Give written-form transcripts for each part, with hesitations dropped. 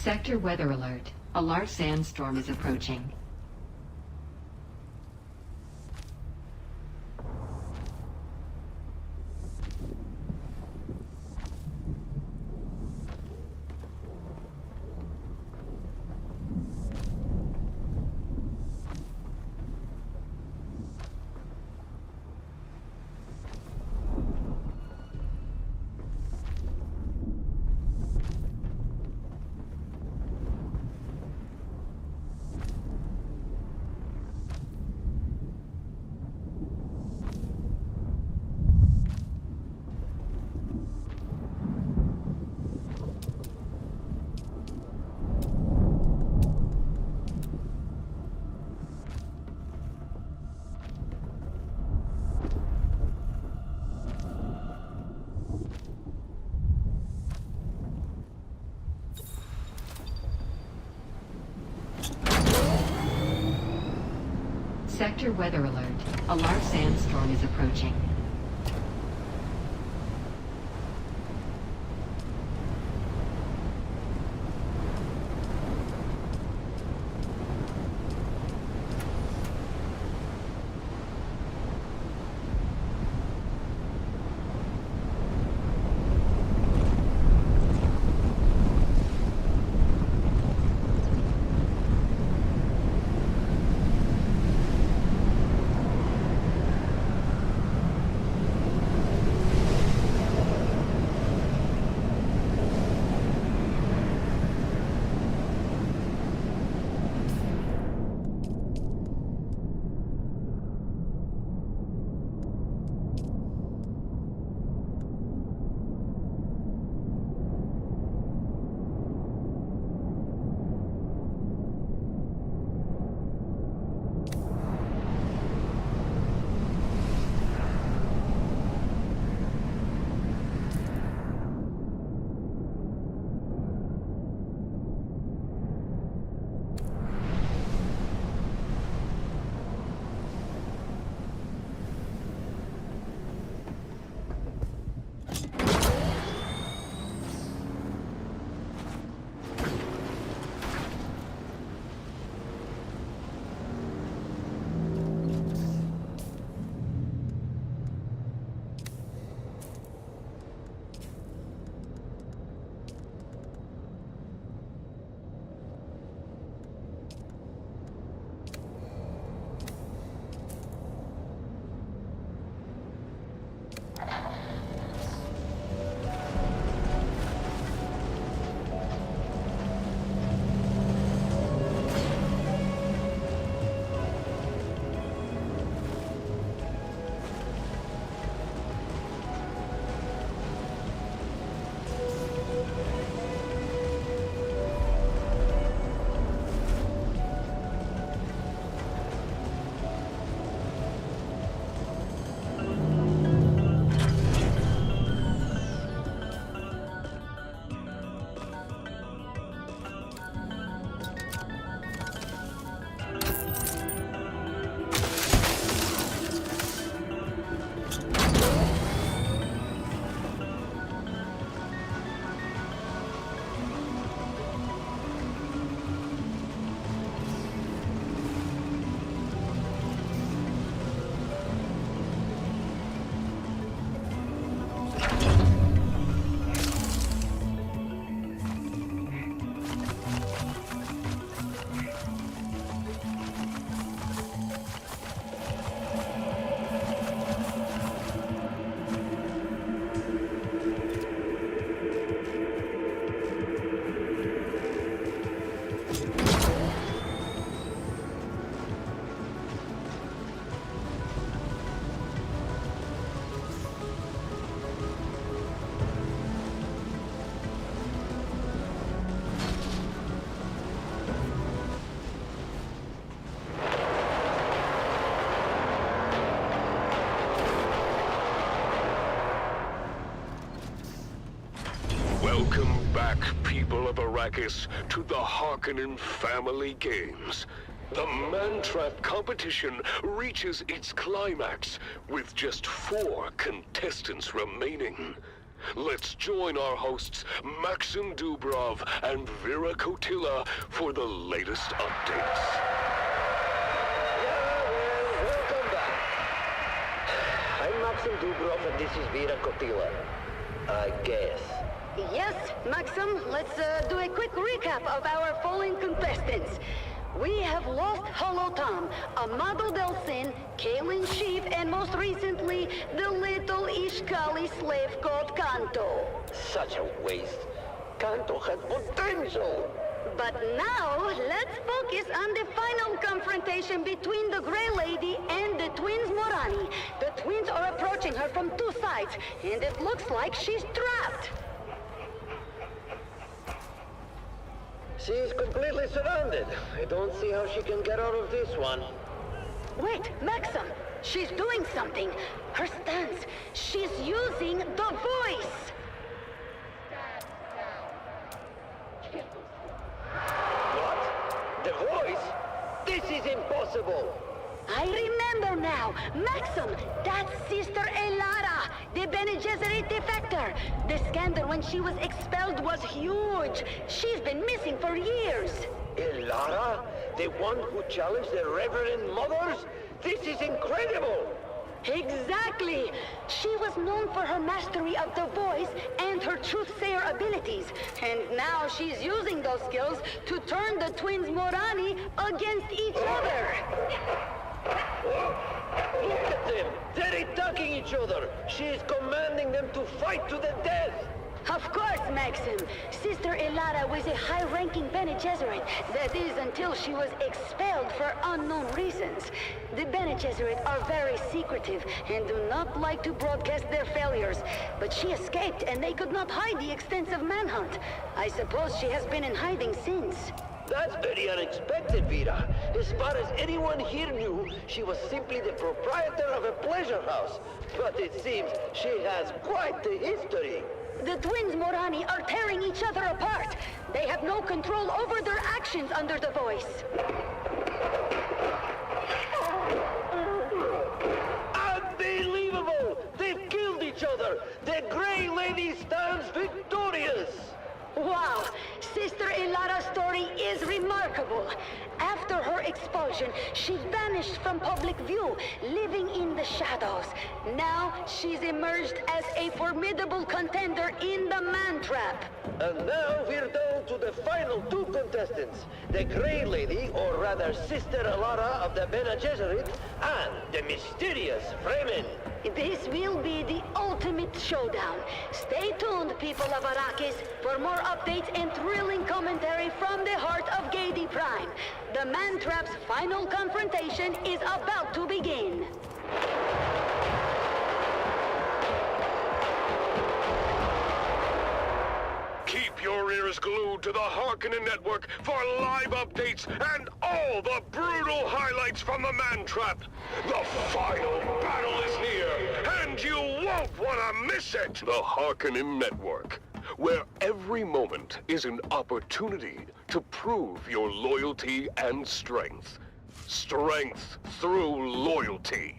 Sector weather alert. A large sandstorm is approaching. Sector weather alert. A large sandstorm is approaching. Welcome back, people of Arrakis, to the Harkonnen family games. The man-trap competition reaches its climax with just 4 contestants remaining. Let's join our hosts Maxim Dubrov and Vera Kotila for the latest updates. Welcome back. I'm Maxim Dubrov and this is Vera Kotila. I guess. Yes, Maxim, let's do a quick recap of our fallen contestants. We have lost Hollow Tom, Amado Delsin, Kalen Sheaf, and most recently, the little Ishkali slave called Kanto. Such a waste. Kanto had potential. But now, let's focus on the final confrontation between the Grey Lady and the twins Morani. The twins are approaching her from two sides, and it looks like she's trapped. She's completely surrounded. I don't see how she can get out of this one. Wait, Maxim! She's doing something! Her stance! She's using the voice! What? The voice? This is impossible! I remember now! Maxim! That's Sister Elara, the Bene Gesserit defector! The scandal when she was expelled was huge! She's been missing for years! Elara? The one who challenged the Reverend Mothers? This is incredible! Exactly! She was known for her mastery of the voice and her truth-sayer abilities. And now she's using those skills to turn the twins Morani against each other! Look at them! They're attacking each other! She is commanding them to fight to the death! Of course, Maxim. Sister Elara was a high-ranking Bene Gesserit. That is, until she was expelled for unknown reasons. The Bene Gesserit are very secretive and do not like to broadcast their failures. But she escaped and they could not hide the extensive manhunt. I suppose she has been in hiding since. That's very unexpected, Vera. As far as anyone here knew, she was simply the proprietor of a pleasure house. But it seems she has quite the history. The twins Morani are tearing each other apart. They have no control over their actions under the voice. Unbelievable! They've killed each other! The Grey Lady stands victorious! Wow! Sister Elara's story is remarkable. After her expulsion, she vanished from public view, living in the shadows. Now, she's emerged as a formidable contender in the man-trap. And now we're down to the final two contestants. The Grey Lady, or rather Sister Elara of the Bene Gesserit, and the mysterious Fremen. This will be the ultimate showdown. Stay tuned, people of Arrakis, for more updates and thrilling commentary from the heart of Gadi Prime. The Man-Trap's final confrontation is about to begin. Keep your ears glued to the Harkonnen Network for live updates and all the brutal highlights from the Man-Trap. The final battle is here, and you won't want to miss it! The Harkonnen Network, where every moment is an opportunity to prove your loyalty and strength. Strength through loyalty.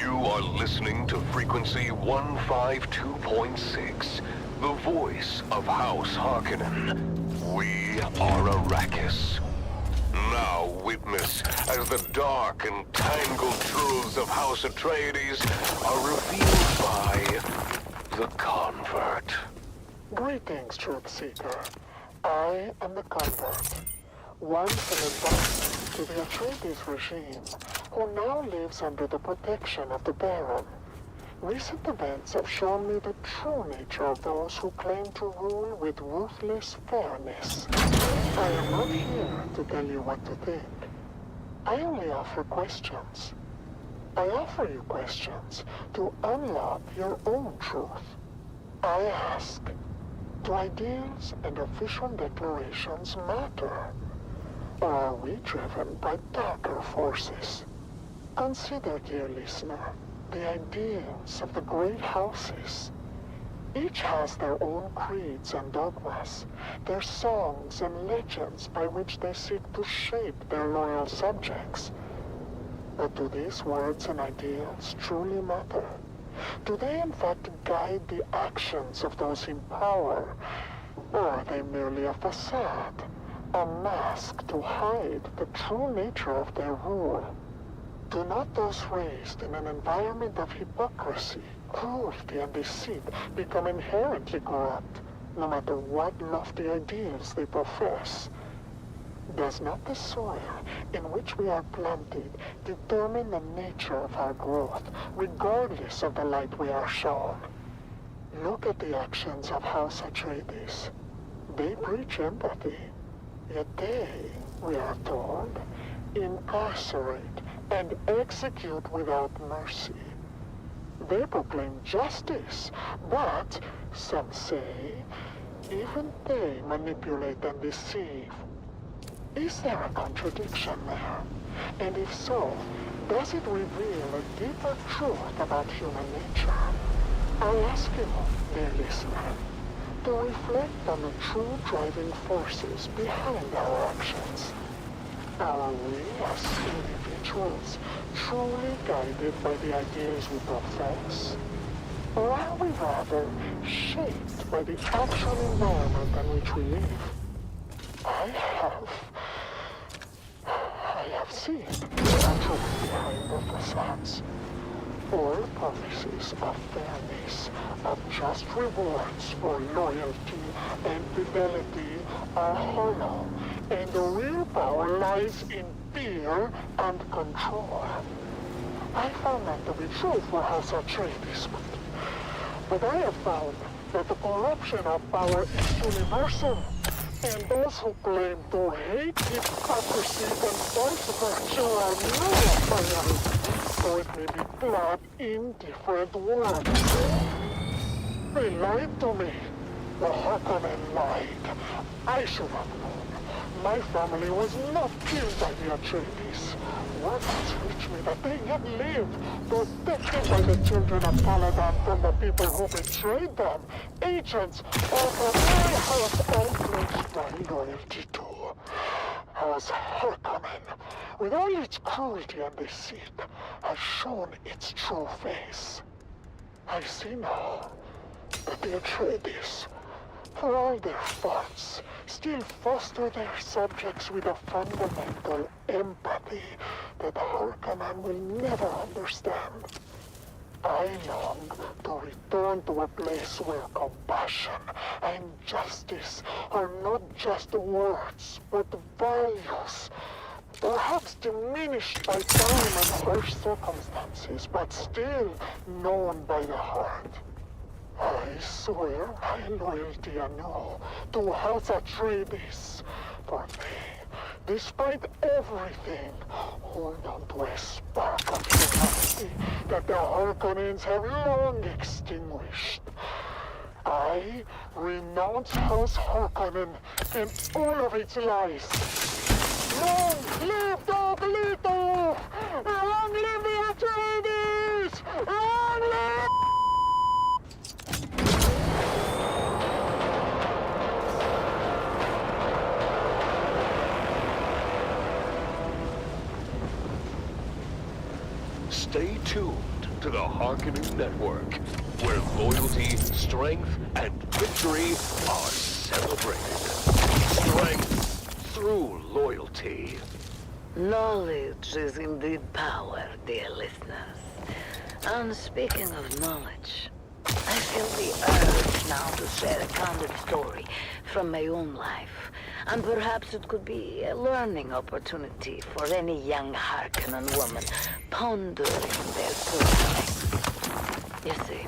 You are listening to frequency 152.6, the voice of House Harkonnen. We are Arrakis. Now witness as the dark and tangled truths of House Atreides are revealed by the Convert. Greetings, Truth Seeker. I am the Convert, once an advisor to the Atreides regime, who now lives under the protection of the Baron. Recent events have shown me the true nature of those who claim to rule with ruthless fairness. I am not here to tell you what to think. I only offer questions. I offer you questions to unlock your own truth. I ask, do ideals and official declarations matter? Or are we driven by darker forces? Consider, dear listener, the ideals of the great houses. Each has their own creeds and dogmas, their songs and legends by which they seek to shape their loyal subjects. But do these words and ideals truly matter? Do they in fact guide the actions of those in power? Or are they merely a facade, a mask to hide the true nature of their rule? Do not those raised in an environment of hypocrisy, cruelty, and deceit become inherently corrupt, no matter what lofty ideals they profess? Does not the soil in which we are planted determine the nature of our growth, regardless of the light we are shown? Look at the actions of House Atreides. They preach empathy, yet they, we are told, incarcerate and execute without mercy. They proclaim justice, but, some say, even they manipulate and deceive. Is there a contradiction there? And if so, does it reveal a deeper truth about human nature? I ask you, dear listener, to reflect on the true driving forces behind our actions. Are we, as individuals, truly guided by the ideals we profess? Or are we rather shaped by the actual environment in which we live? I have seen the truth behind the facades. All promises of fairness, of just rewards for loyalty and fidelity are hollow, and the real power lies in fear and control. I found that to be true for House Atreides, but I have found that the corruption of power is universal, and those who claim to hate hypocrisy and false virtue are never finally, so it may be plot in different words. They lied to me. The Harkonnen lied. I should have known. My family was not killed by the Atreides. Word has reached me that they yet live, protected by the children of Caladan from the people who betrayed them, agents of the very house I pledged my loyalty to. House Harkonnen, with all its cruelty and deceit, has shown its true face. I see now that the Atreides, for all their faults, still foster their subjects with a fundamental empathy that Harkonnen will never understand. I long to return to a place where compassion and justice are not just words, but values. Perhaps diminished by time and harsh circumstances, but still known by the heart. I swear my loyalty anew to House Atreides, for they, despite everything, hold on to a spark of humanity that the Harkonnens have long extinguished. I renounce House Harkonnen and all of its lies. Long live Dogleto! Long live the Atreides! Long live... Stay tuned to the Harkonnen Network, where loyalty, strength, and victory are celebrated. Strength through loyalty. Knowledge is indeed power, dear listeners. And speaking of knowledge, I feel the urge now to share a candid story from my own life. And perhaps it could be a learning opportunity for any young Harkonnen woman pondering their prospects. You see,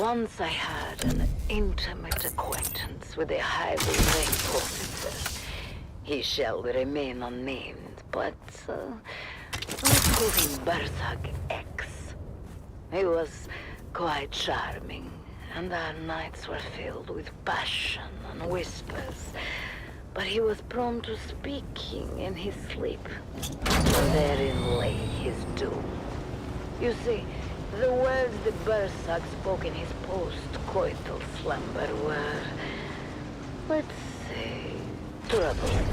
once I had an intimate acquaintance with a highly ranked officer. He shall remain unnamed, but let's call him Berthag X. He was quite charming, and our nights were filled with passion and whispers. But he was prone to speaking in his sleep, and therein lay his doom. You see, the words that Berthag spoke in his post-coital slumber were, let's say, troubling.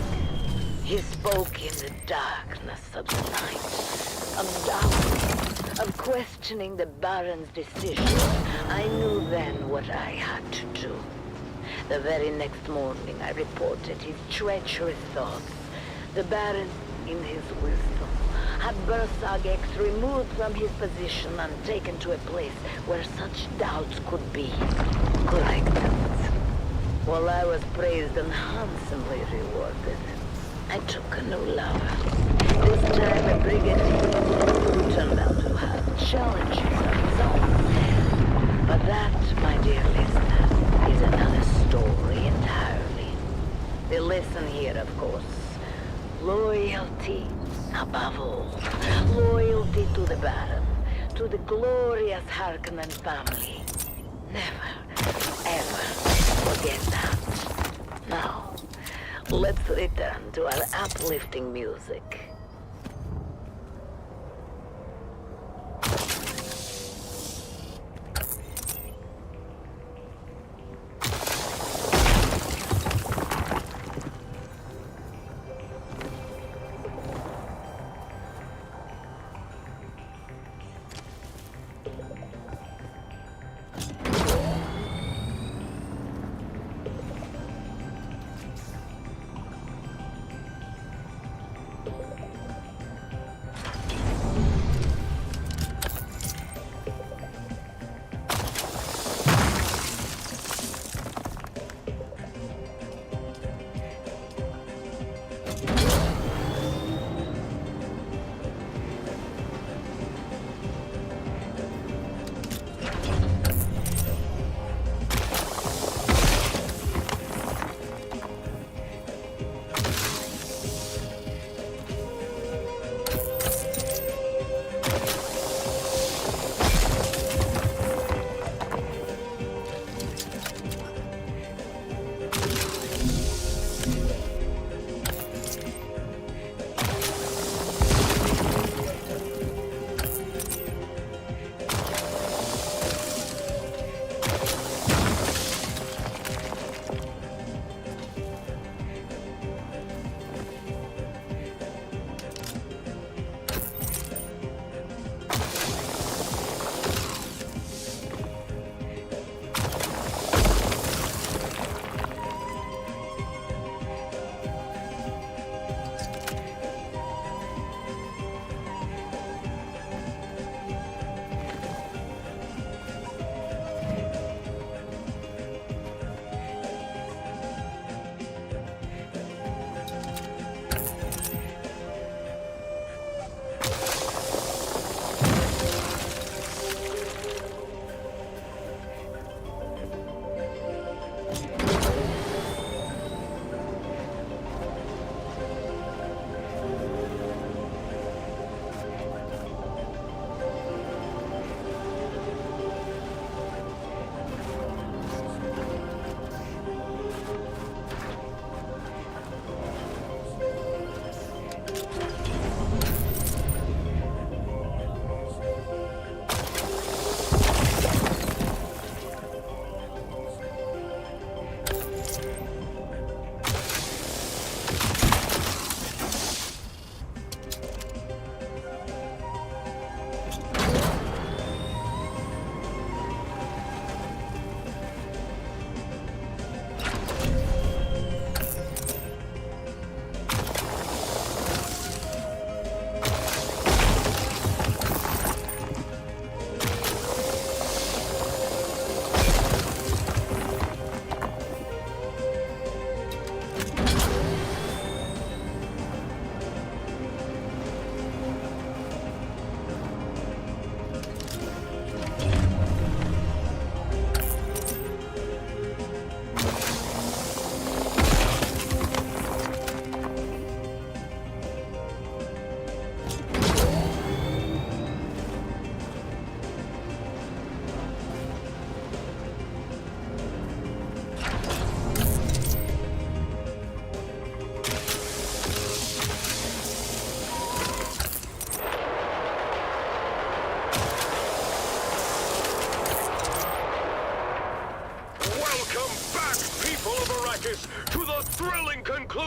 He spoke in the darkness of the night, of doubt, of questioning the Baron's decision. I knew then what I had to do. The very next morning I reported his treacherous thoughts. The Baron, in his wisdom, had Berthag X removed from his position and taken to a place where such doubts could be corrected. While I was praised and handsomely rewarded, I took a new lover. This time a brigadier who turned out to have challenges of his own. But that, my dear listener, is another story entirely. The lesson here, of course, loyalty above all. Loyalty to the Baron, to the glorious Harkonnen family. Never, ever forget that. Now, let's return to our uplifting music.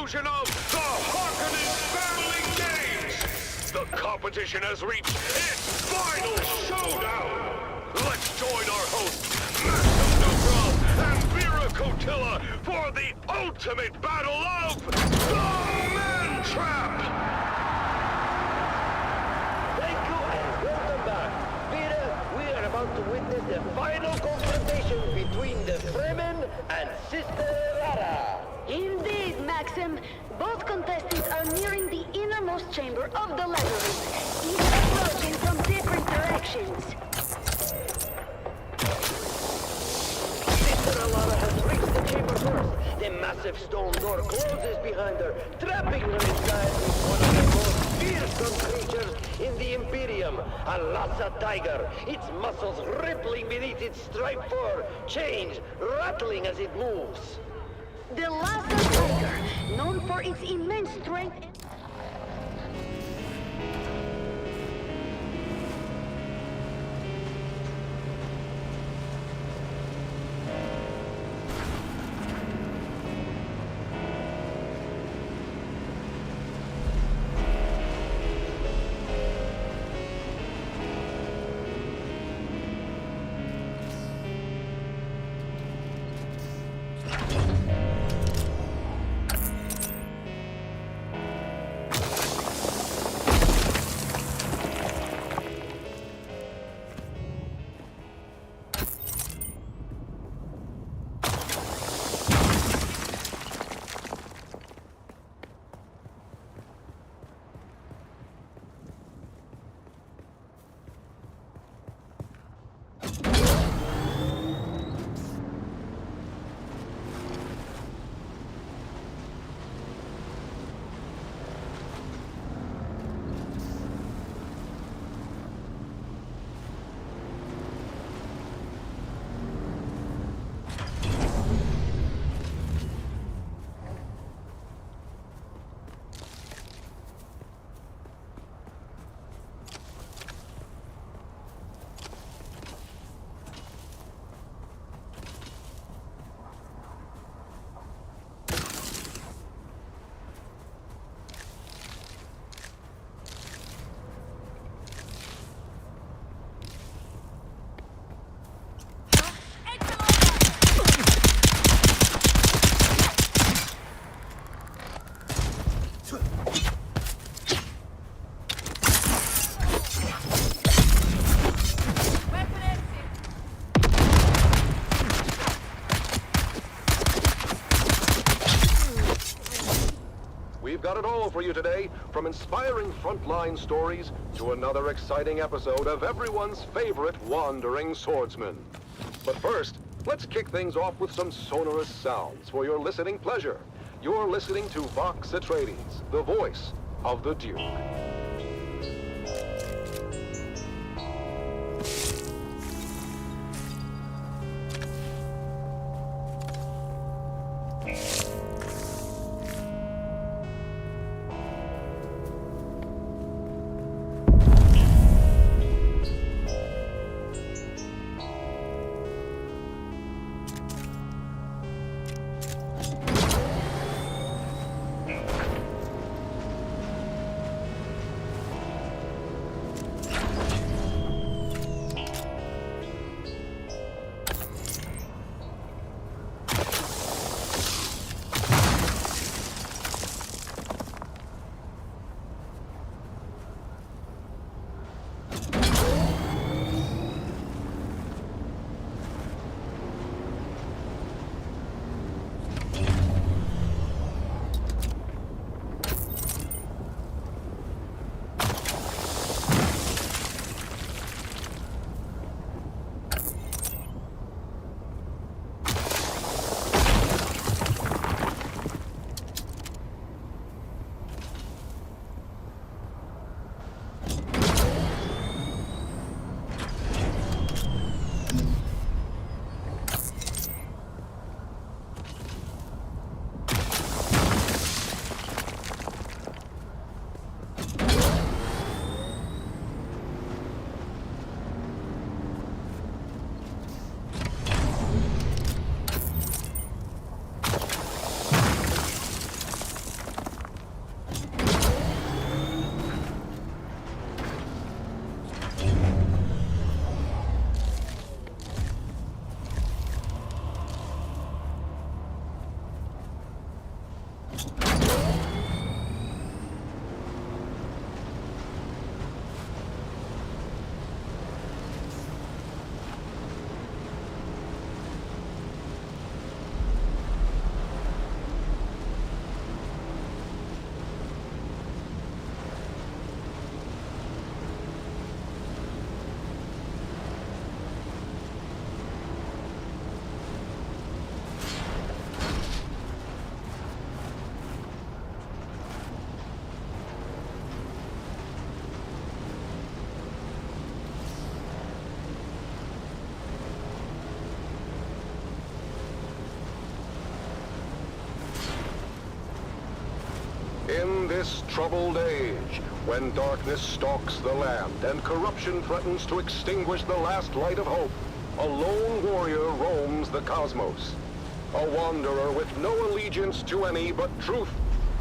conclusion of the Harkonnen Battling Games! The competition has reached its final showdown! Let's join our hosts, Maxim Dubrov and Vera Kotila, for the ultimate battle of the Man Trap! Thank you and welcome back. Peter, we are about to witness the final confrontation between the Fremen and Sister Lara. Indeed, Maxim. Both contestants are nearing the innermost chamber of the labyrinth, each approaching from different directions. Sister Lara has reached the chamber first. The massive stone door closes behind her, trapping her inside with one of the most fearsome creatures in the Imperium, a Lhasa tiger, its muscles rippling beneath its striped fur, chains rattling as it moves. The Lhasa tiger, known for its immense strength. Got it all for you today, from inspiring frontline stories to another exciting episode of everyone's favorite wandering swordsman. But first, let's kick things off with some sonorous sounds for your listening pleasure. You're listening to Vox Atreides, the voice of the Duke. this troubled age, when darkness stalks the land and corruption threatens to extinguish the last light of hope, a lone warrior roams the cosmos. A wanderer with no allegiance to any but truth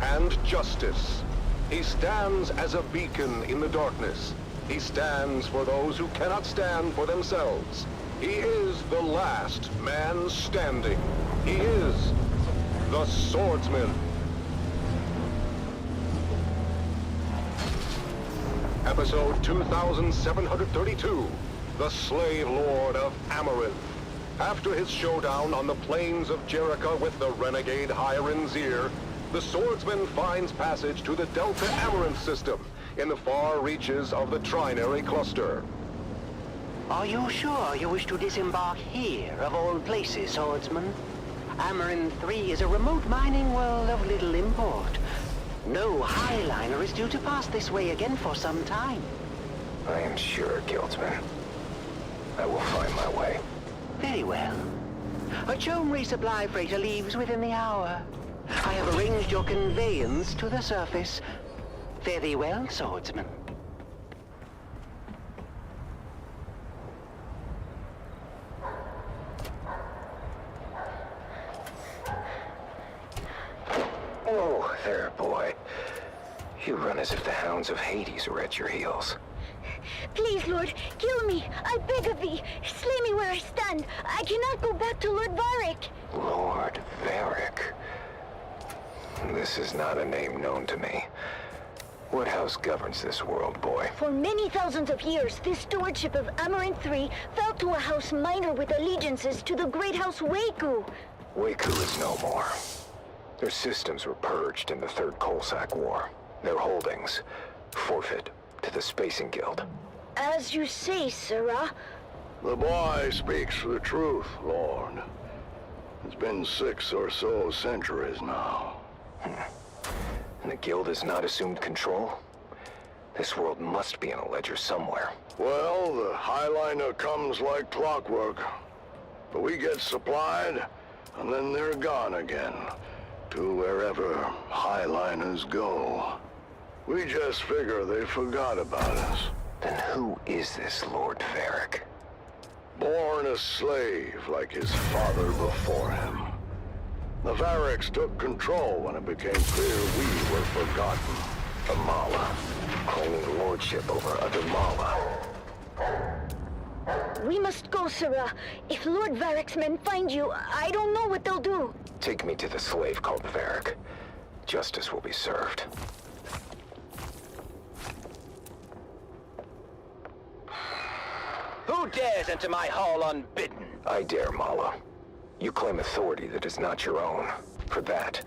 and justice. He stands as a beacon in the darkness. He stands for those who cannot stand for themselves. He is the last man standing. He is the swordsman. Episode 2732, The Slave Lord of Amaranth. After his showdown on the plains of Jericho with the renegade High-Rinzir, the swordsman finds passage to the Delta Amaranth system in the far reaches of the Trinary Cluster. Are you sure you wish to disembark here, of all places, swordsman? Amaranth 3 is a remote mining world of little import. No highliner is due to pass this way again for some time. I am sure, Guildsman. I will find my way. Very well. A Chome resupply freighter leaves within the hour. I have arranged your conveyance to the surface. Very well, swordsman. Oh, there, boy. You run as if the hounds of Hades were at your heels. Please, Lord, kill me. I beg of thee. Slay me where I stand. I cannot go back to Lord Varric. Lord Varric. This is not a name known to me. What house governs this world, boy? For many thousands of years, this stewardship of Amaranth 3 fell to a house minor with allegiances to the great house Waku. Waku is no more. Their systems were purged in the Third Coalsack War. Their holdings forfeit to the Spacing Guild. As you say, Sirrah. The boy speaks the truth, Lord. It's been 6 or so centuries now. And the Guild has not assumed control? This world must be in a ledger somewhere. Well, the Highliner comes like clockwork. But we get supplied, and then they're gone again. To wherever Highliners go. We just figure they forgot about us. Then who is this Lord Varric? Born a slave like his father before him. The Varrics took control when it became clear we were forgotten. A Mala, claiming lordship over other Mala. We must go, Sirrah. If Lord Varric's men find you, I don't know what they'll do. Take me to the slave called Varric. Justice will be served. Who dares enter my hall unbidden? I dare, Mala. You claim authority that is not your own. For that,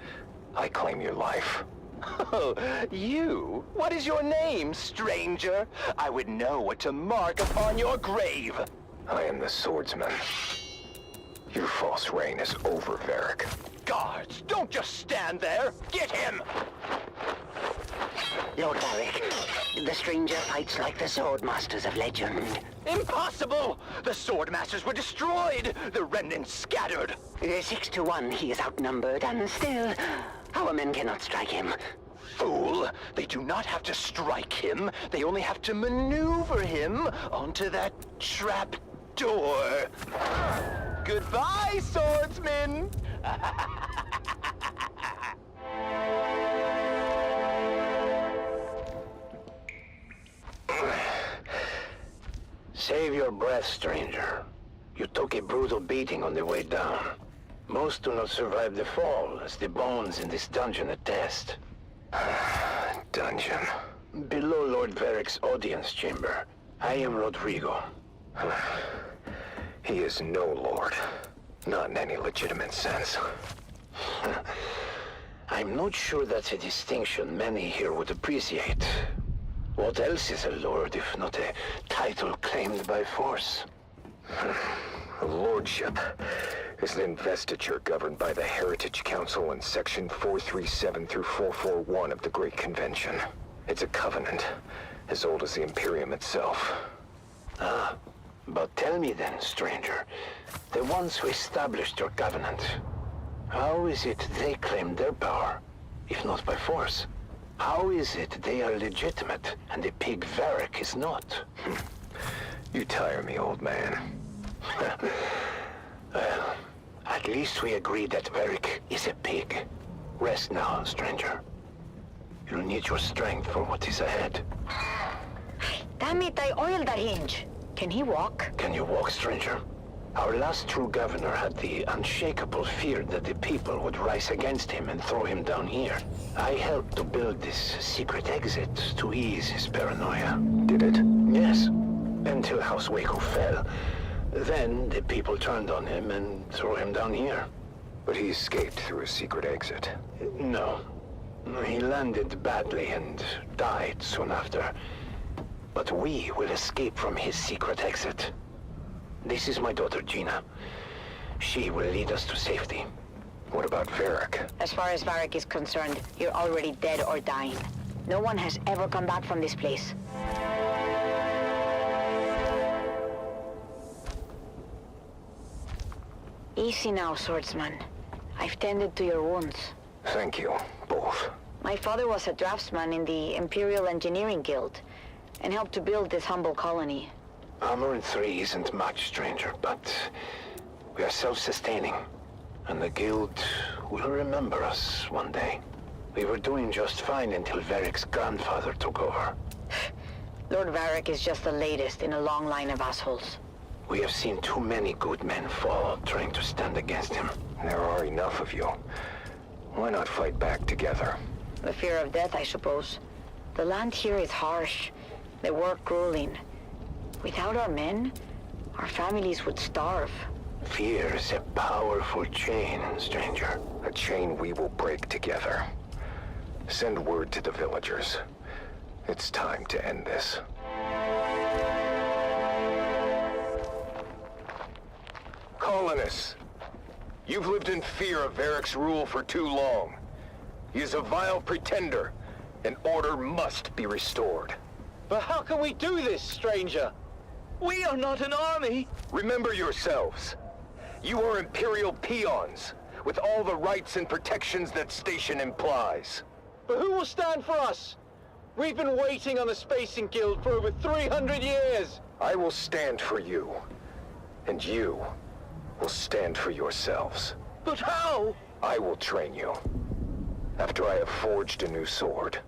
I claim your life. Oh, you? What is your name, stranger? I would know what to mark upon your grave. I am the swordsman. Your false reign is over, Varric. Guards, don't just stand there. Get him! Lord Varric, the stranger fights like the Swordmasters of legend. Impossible! The Swordmasters were destroyed! The remnants scattered! 6 to 1, he is outnumbered, and still, our men cannot strike him. Fool! They do not have to strike him. They only have to maneuver him onto that trap door. Goodbye, swordsman! Save your breath, stranger. You took a brutal beating on the way down. Most do not survive the fall, as the bones in this dungeon attest. Dungeon. Below Lord Varric's audience chamber, I am Rodrigo. He is no lord. Not in any legitimate sense. I'm not sure that's a distinction many here would appreciate. What else is a lord if not a title claimed by force? A lordship is an investiture governed by the Heritage Council in Section 437 through 441 of the Great Convention. It's a covenant, as old as the Imperium itself. Ah, but tell me then, stranger, the ones who established your covenant, how is it they claimed their power, if not by force? How is it they are legitimate and the pig Varric is not? You tire me, old man. Well, at least we agreed that Varric is a pig. Rest now, stranger. You'll need your strength for what is ahead. Damn it, I oiled that hinge. Can he walk? Can you walk, stranger? Our last true governor had the unshakable fear that the people would rise against him and throw him down here. I helped to build this secret exit to ease his paranoia. Did it? Yes, until House Waco fell. Then the people turned on him and threw him down here. But he escaped through a secret exit. No. He landed badly and died soon after. But we will escape from his secret exit. This is my daughter, Gina. She will lead us to safety. What about Varric? As far as Varric is concerned, you're already dead or dying. No one has ever come back from this place. Easy now, swordsman. I've tended to your wounds. Thank you, both. My father was a draftsman in the Imperial Engineering Guild and helped to build this humble colony. Armor in 3 isn't much, stranger, but we are self-sustaining. And the Guild will remember us one day. We were doing just fine until Varric's grandfather took over. Lord Varric is just the latest in a long line of assholes. We have seen too many good men fall trying to stand against him. There are enough of you. Why not fight back together? The fear of death, I suppose. The land here is harsh. The work grueling. Without our men, our families would starve. Fear is a powerful chain, stranger. A chain we will break together. Send word to the villagers. It's time to end this. Colonists, you've lived in fear of Varric's rule for too long. He is a vile pretender, and order must be restored. But how can we do this, stranger? We are not an army! Remember yourselves. You are Imperial peons, with all the rights and protections that station implies. But who will stand for us? We've been waiting on the Spacing Guild for over 300 years! I will stand for you, and you will stand for yourselves. But how? I will train you, after I have forged a new sword.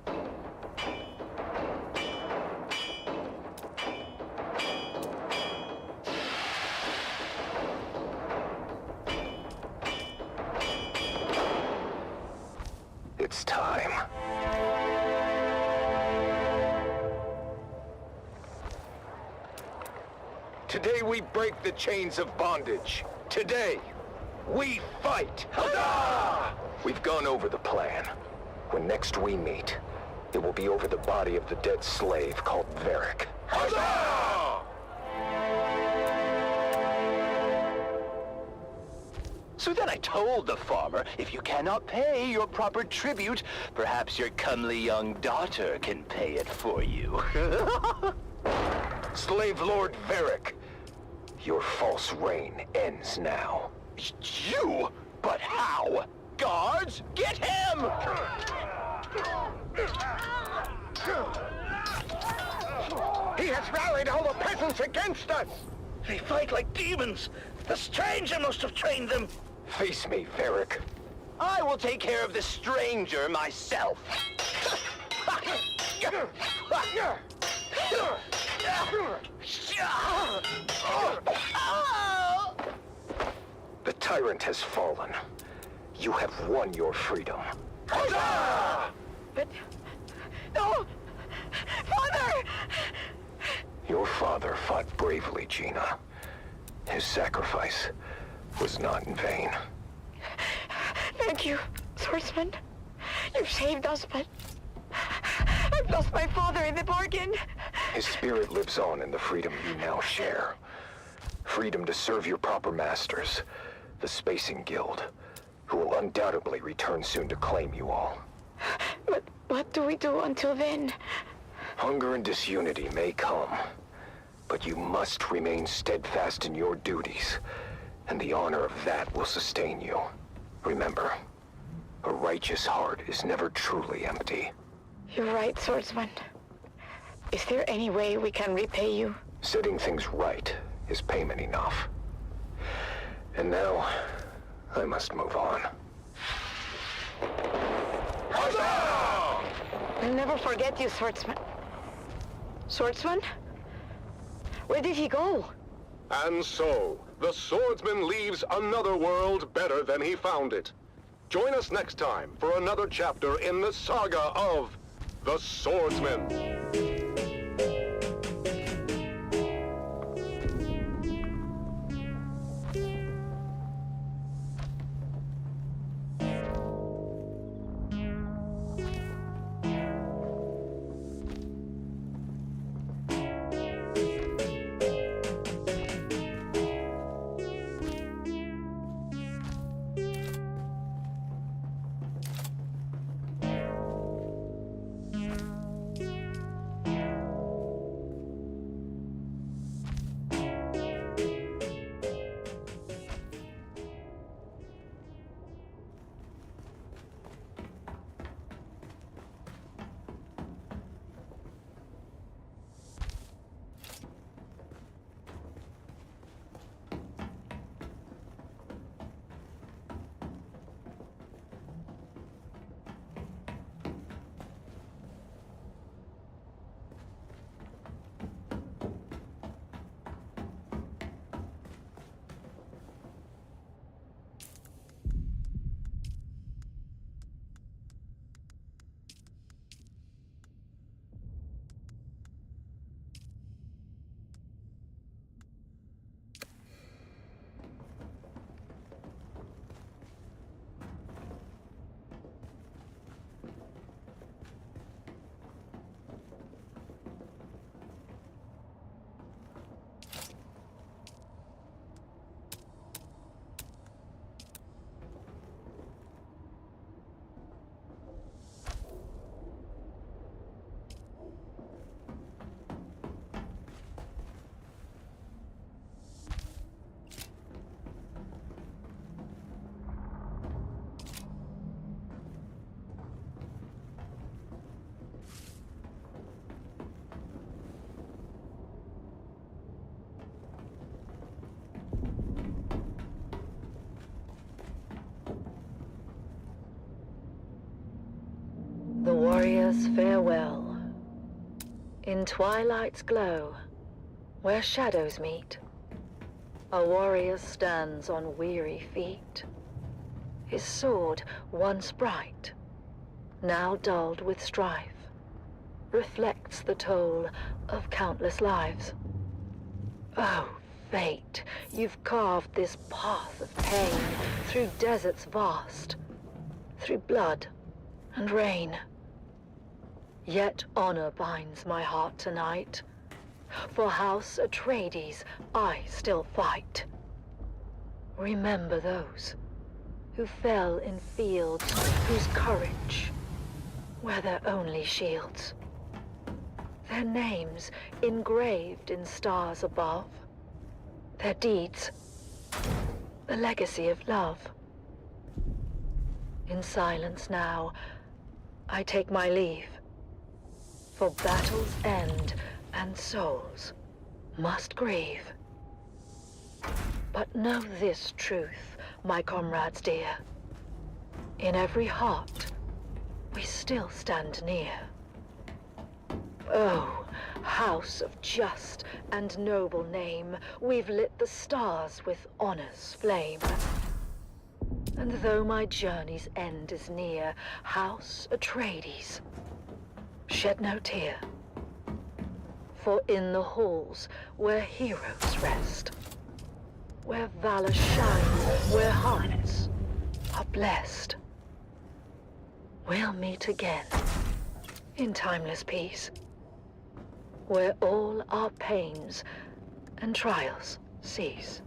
It's time. Today we break the chains of bondage. Today, we fight! Huzzah! We've gone over the plan. When next we meet, it will be over the body of the dead slave called Varric. Huzzah! So then I told the farmer, if you cannot pay your proper tribute, perhaps your comely young daughter can pay it for you. Slave Lord Varric, your false reign ends now. You? But how? Guards, get him! He has rallied all the peasants against us! They fight like demons. The stranger must have trained them. Face me, Varric. I will take care of the stranger myself. The tyrant has fallen. You have won your freedom. But... No! Father! Your father fought bravely, Gina. His sacrifice was not in vain. Thank you, swordsman. You've saved us, but... I've lost my father in the bargain. His spirit lives on in the freedom you now share. Freedom to serve your proper masters, the Spacing Guild, who will undoubtedly return soon to claim you all. But what do we do until then? Hunger and disunity may come, but you must remain steadfast in your duties, and the honor of that will sustain you. Remember, a righteous heart is never truly empty. You're right, swordsman. Is there any way we can repay you? Setting things right is payment enough. And now, I must move on. I'll never forget you, swordsman. Swordsman? Where did he go? And so, the swordsman leaves another world better than he found it. Join us next time for another chapter in the saga of the Swordsman. The warriors farewell. In twilight's glow, where shadows meet, a warrior stands on weary feet. His sword, once bright, now dulled with strife, reflects the toll of countless lives. Oh, fate, you've carved this path of pain through deserts vast, through blood and rain. Yet honor binds my heart tonight. For House Atreides, I still fight. Remember those who fell in fields whose courage were their only shields. Their names engraved in stars above. Their deeds, the legacy of love. In silence now, I take my leave. For battles end and souls must grieve. But know this truth, my comrades dear. In every heart, we still stand near. Oh, house of just and noble name, we've lit the stars with honor's flame. And though my journey's end is near, House Atreides, shed no tear. For in the halls where heroes rest, where valor shines, where hearts are blessed, we'll meet again in timeless peace, where all our pains and trials cease.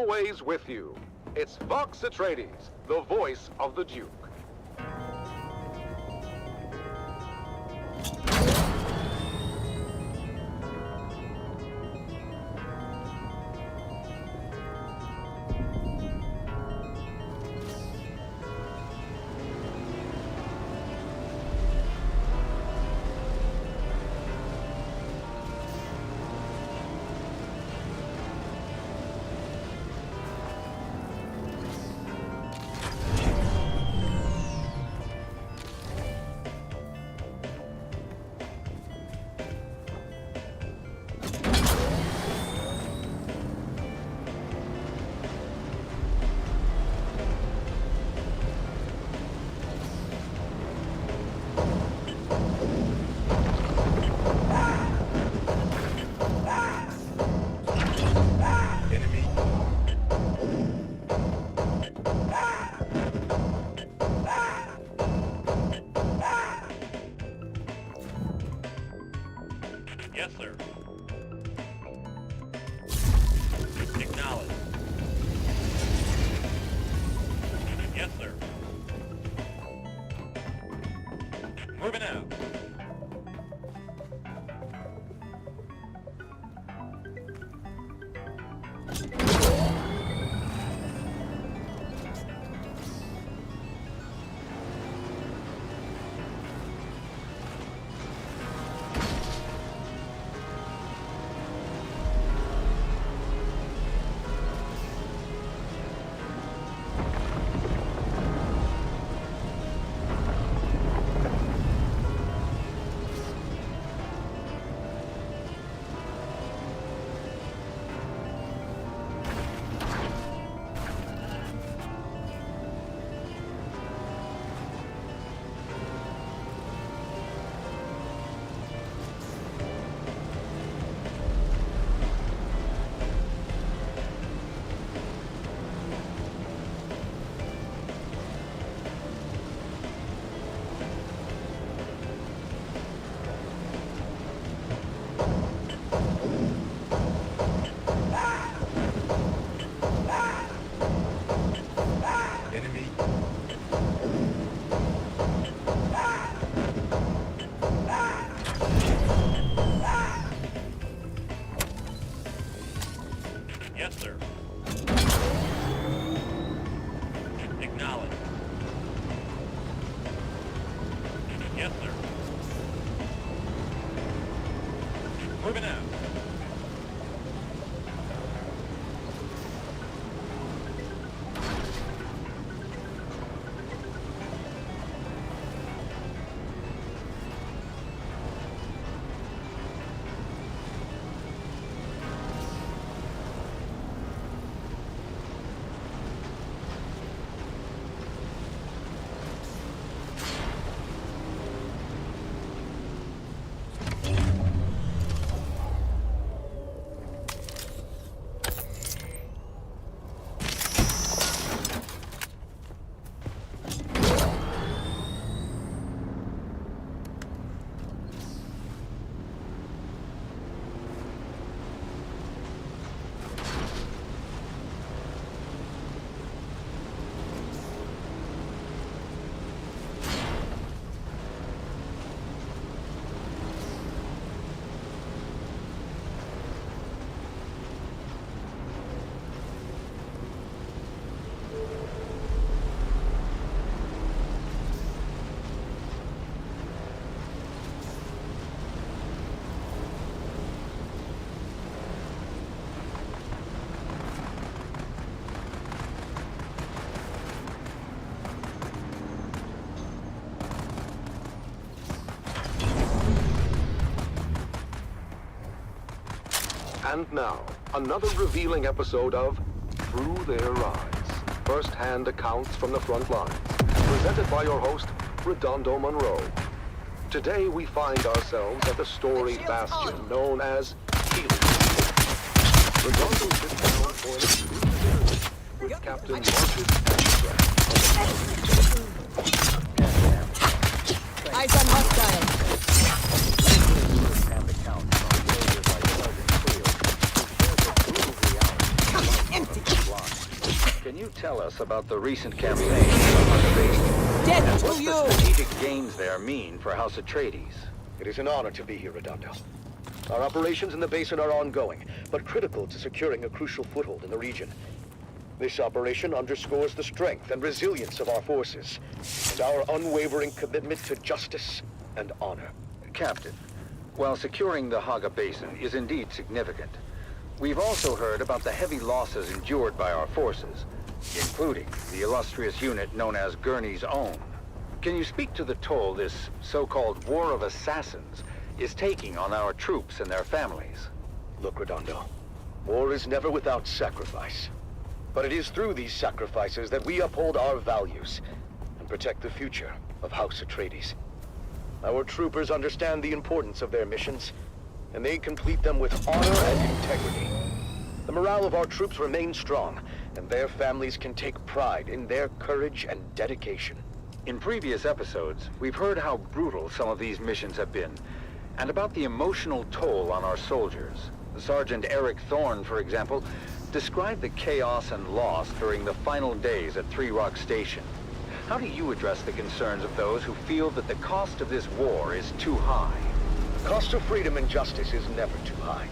always with you. It's Fox Atreides, the voice of the Duke. Yes, sir. Acknowledge. Yes, sir. Moving out. Yes, sir. Acknowledge. Yes, sir. Moving out. And now, another revealing episode of Through Their Eyes. First-hand accounts from the front lines. Presented by your host, Redondo Monroe. Today we find ourselves at the storied bastion known as Healing. Redondo sits down for an exclusive interview with Captain Marcus Edstrom. Eyes on hostile. Empty. tell us about the recent campaign on the base? Death What to the you! strategic gains there mean for House Atreides? It is an honor to be here, Redondo. Our operations in the basin are ongoing, but critical to securing a crucial foothold in the region. This operation underscores the strength and resilience of our forces, and our unwavering commitment to justice and honor. Captain, while securing the Haga Basin is indeed significant, we've also heard about the heavy losses endured by our forces, including the illustrious unit known as Gurney's Own. Can you speak to the toll this so-called War of Assassins is taking on our troops and their families? Look, Redondo, war is never without sacrifice. But it is through these sacrifices that we uphold our values and protect the future of House Atreides. Our troopers understand the importance of their missions, and they complete them with honor and integrity. The morale of our troops remains strong, and their families can take pride in their courage and dedication. In previous episodes, we've heard how brutal some of these missions have been, and about the emotional toll on our soldiers. Sergeant Eric Thorne, for example, described the chaos and loss during the final days at Three Rock Station. How do you address the concerns of those who feel that the cost of this war is too high? The cost of freedom and justice is never too high.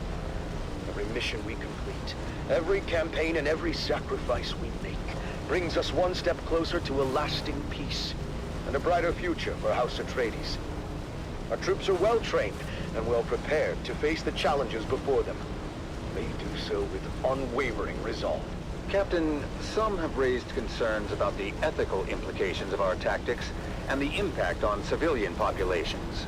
Every mission we complete, every campaign and every sacrifice we make brings us one step closer to a lasting peace and a brighter future for House Atreides. Our troops are well trained and well prepared to face the challenges before them. They do so with unwavering resolve. Captain, some have raised concerns about the ethical implications of our tactics and the impact on civilian populations.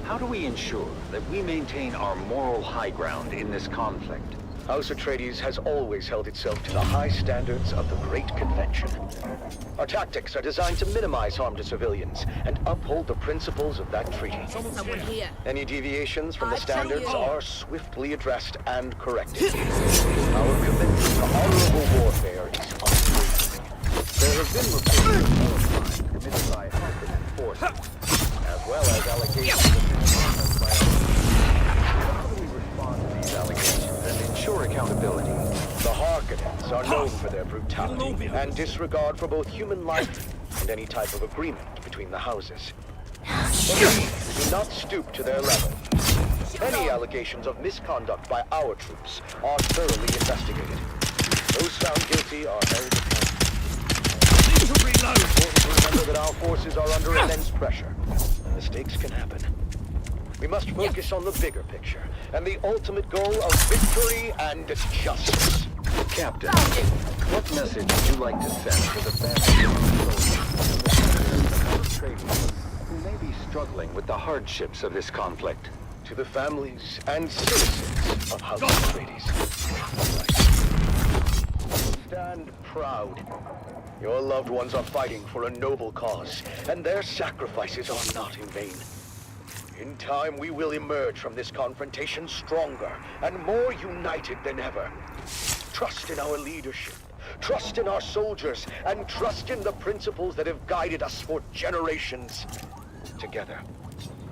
How do we ensure that we maintain our moral high ground in this conflict? House Atreides has always held itself to the high standards of the Great Convention. Our tactics are designed to minimize harm to civilians and uphold the principles of that treaty. Someone here. Any deviations from the standards are swiftly addressed and corrected. Our commitment to honorable warfare is unwavering. There have been reports of war crimes committed by Harkonnen forces, as well as allegations of misconduct by our... How do we respond to these allegations and ensure accountability? The Harkonnens are known for their brutality and disregard for both human life and any type of agreement between the houses. But we do not stoop to their level. Any allegations of misconduct by our troops are thoroughly investigated. Those found guilty are held accountable. Important to remember that our forces are under immense pressure, and mistakes can happen. We must focus on the bigger picture and the ultimate goal of victory and justice. Captain, what message would you like to send to the families of soldiers who may be struggling with the hardships of this conflict? To the families and citizens of House Atreides, stand proud. Your loved ones are fighting for a noble cause, and their sacrifices are not in vain. In time, we will emerge from this confrontation stronger and more united than ever. Trust in our leadership, trust in our soldiers, and trust in the principles that have guided us for generations. Together,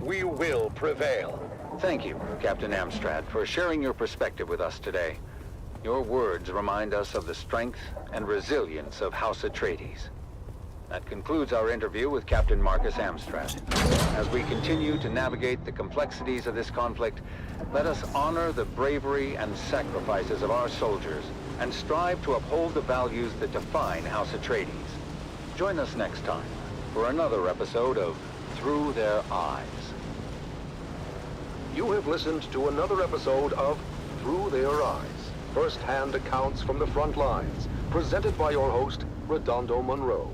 we will prevail. Thank you, Captain Amstrad, for sharing your perspective with us today. Your words remind us of the strength and resilience of House Atreides. That concludes our interview with Captain Marcus Amstrad. As we continue to navigate the complexities of this conflict, let us honor the bravery and sacrifices of our soldiers and strive to uphold the values that define House Atreides. Join us next time for another episode of Through Their Eyes. You have listened to another episode of Through Their Eyes, first-hand accounts from the front lines, presented by your host, Redondo Monroe.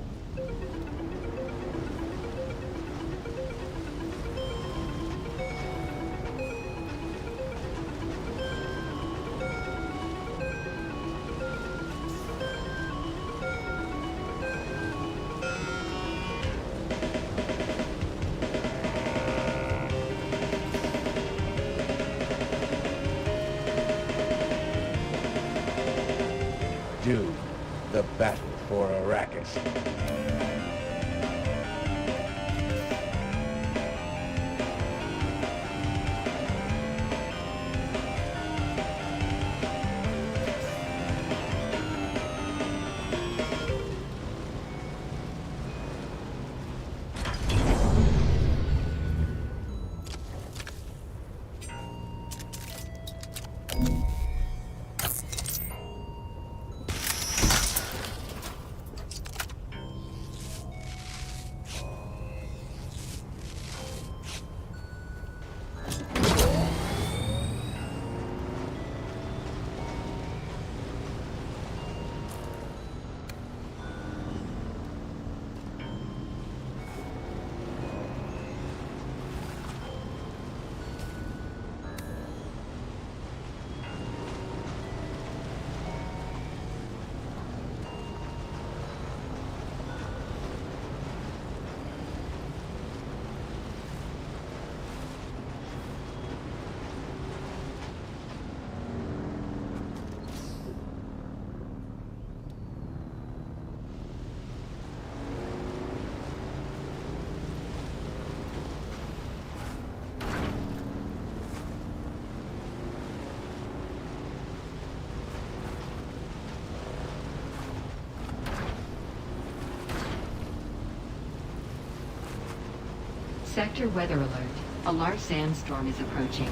Dune, the battle for Arrakis. Sector weather alert. A large sandstorm is approaching.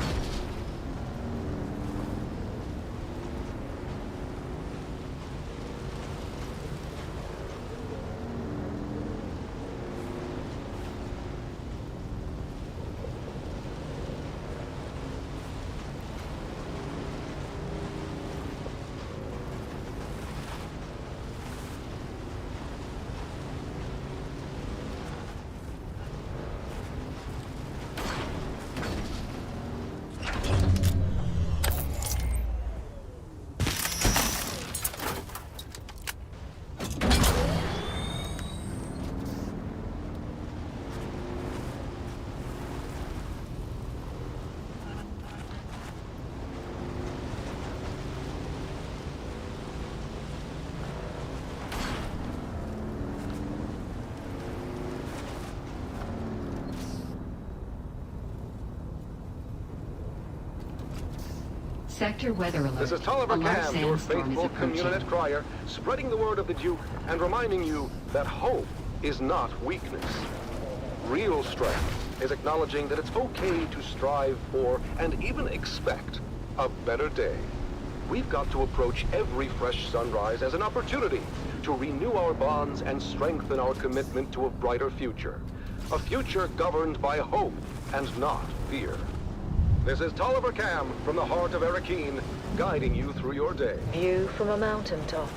Sector weather alert. This is Tolliver A large Cam, your sandstorm is faithful approaching. Communinet crier, spreading the word of the Duke and reminding you that hope is not weakness. Real strength is acknowledging that it's okay to strive for and even expect a better day. We've got to approach every fresh sunrise as an opportunity to renew our bonds and strengthen our commitment to a brighter future. A future governed by hope and not fear. This is Tolliver Cam from the heart of Arrakis, guiding you through your day. View from a mountaintop.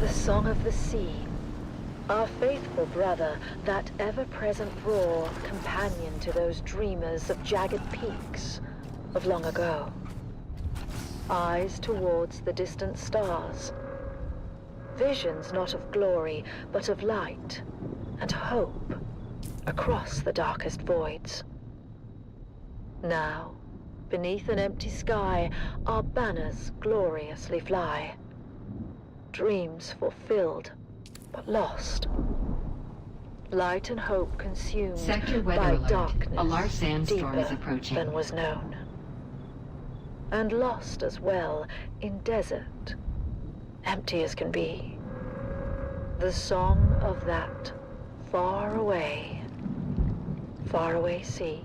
The song of the sea. Our faithful brother, that ever-present roar, companion to those dreamers of jagged peaks of long ago. Eyes towards the distant stars. Visions not of glory, but of light and hope across the darkest voids. Now, beneath an empty sky, our banners gloriously fly. Dreams fulfilled, but lost. Light and hope consumed Sector weather by alert. darkness A large sandstorm is deeper approaching. than was known. And lost as well in desert, empty as can be. The song of that faraway sea.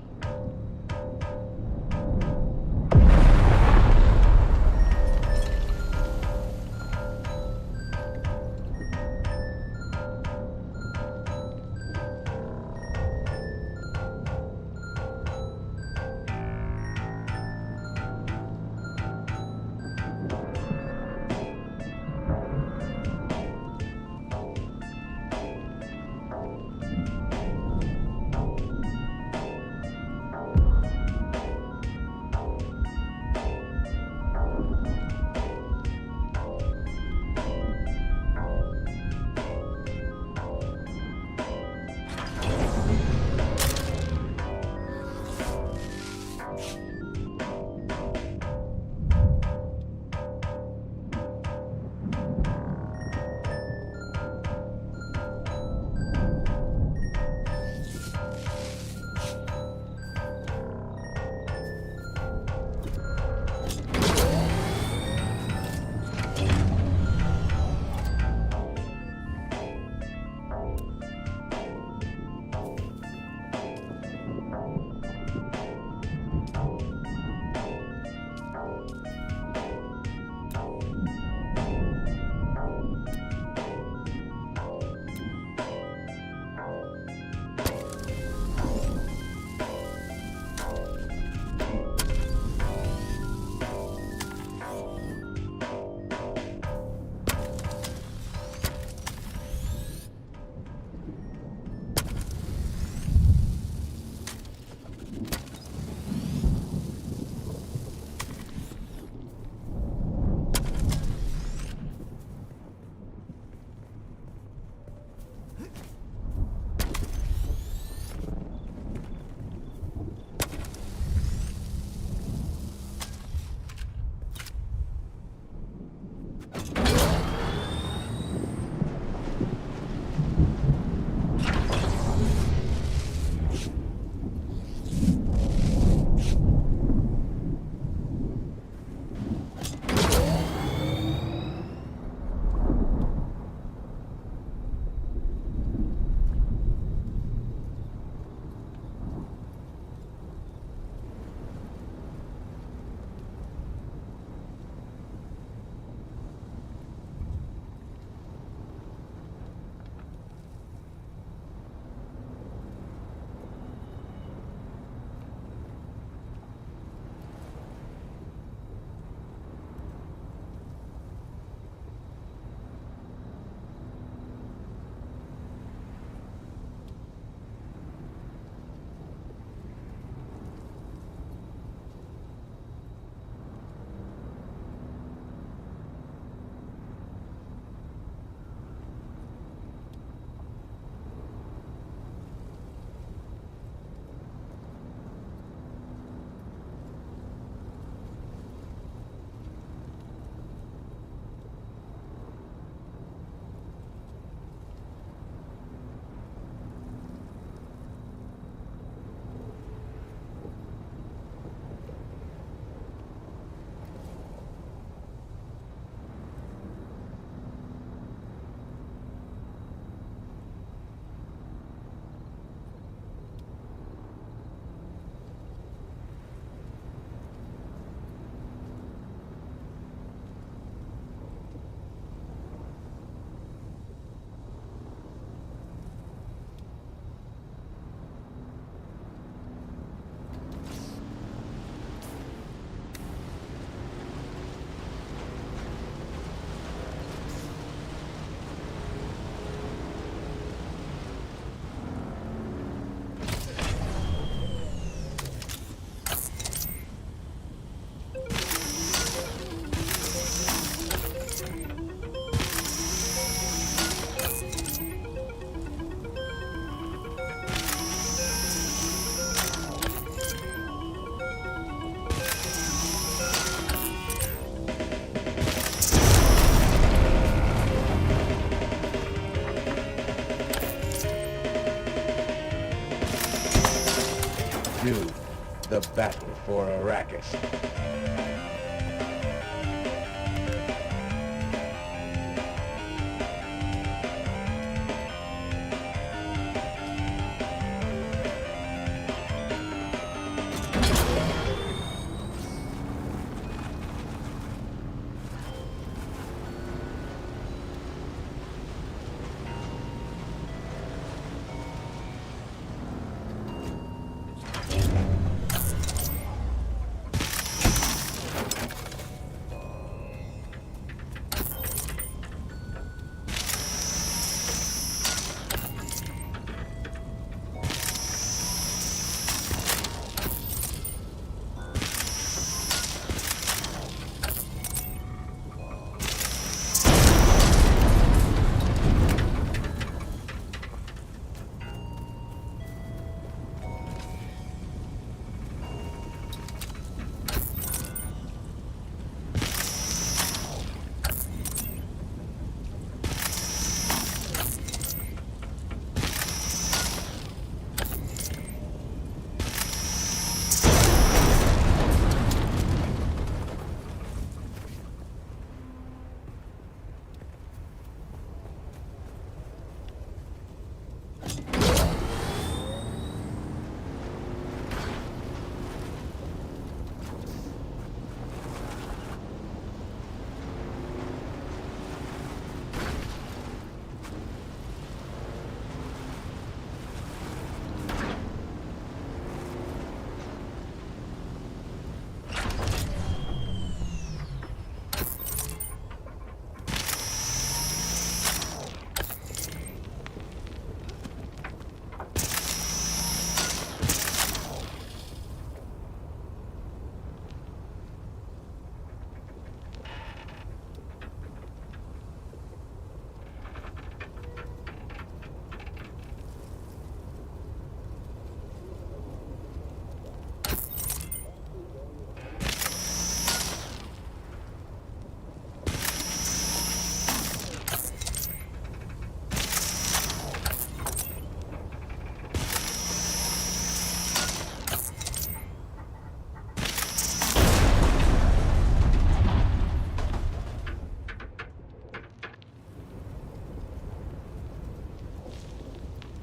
the battle for Arrakis.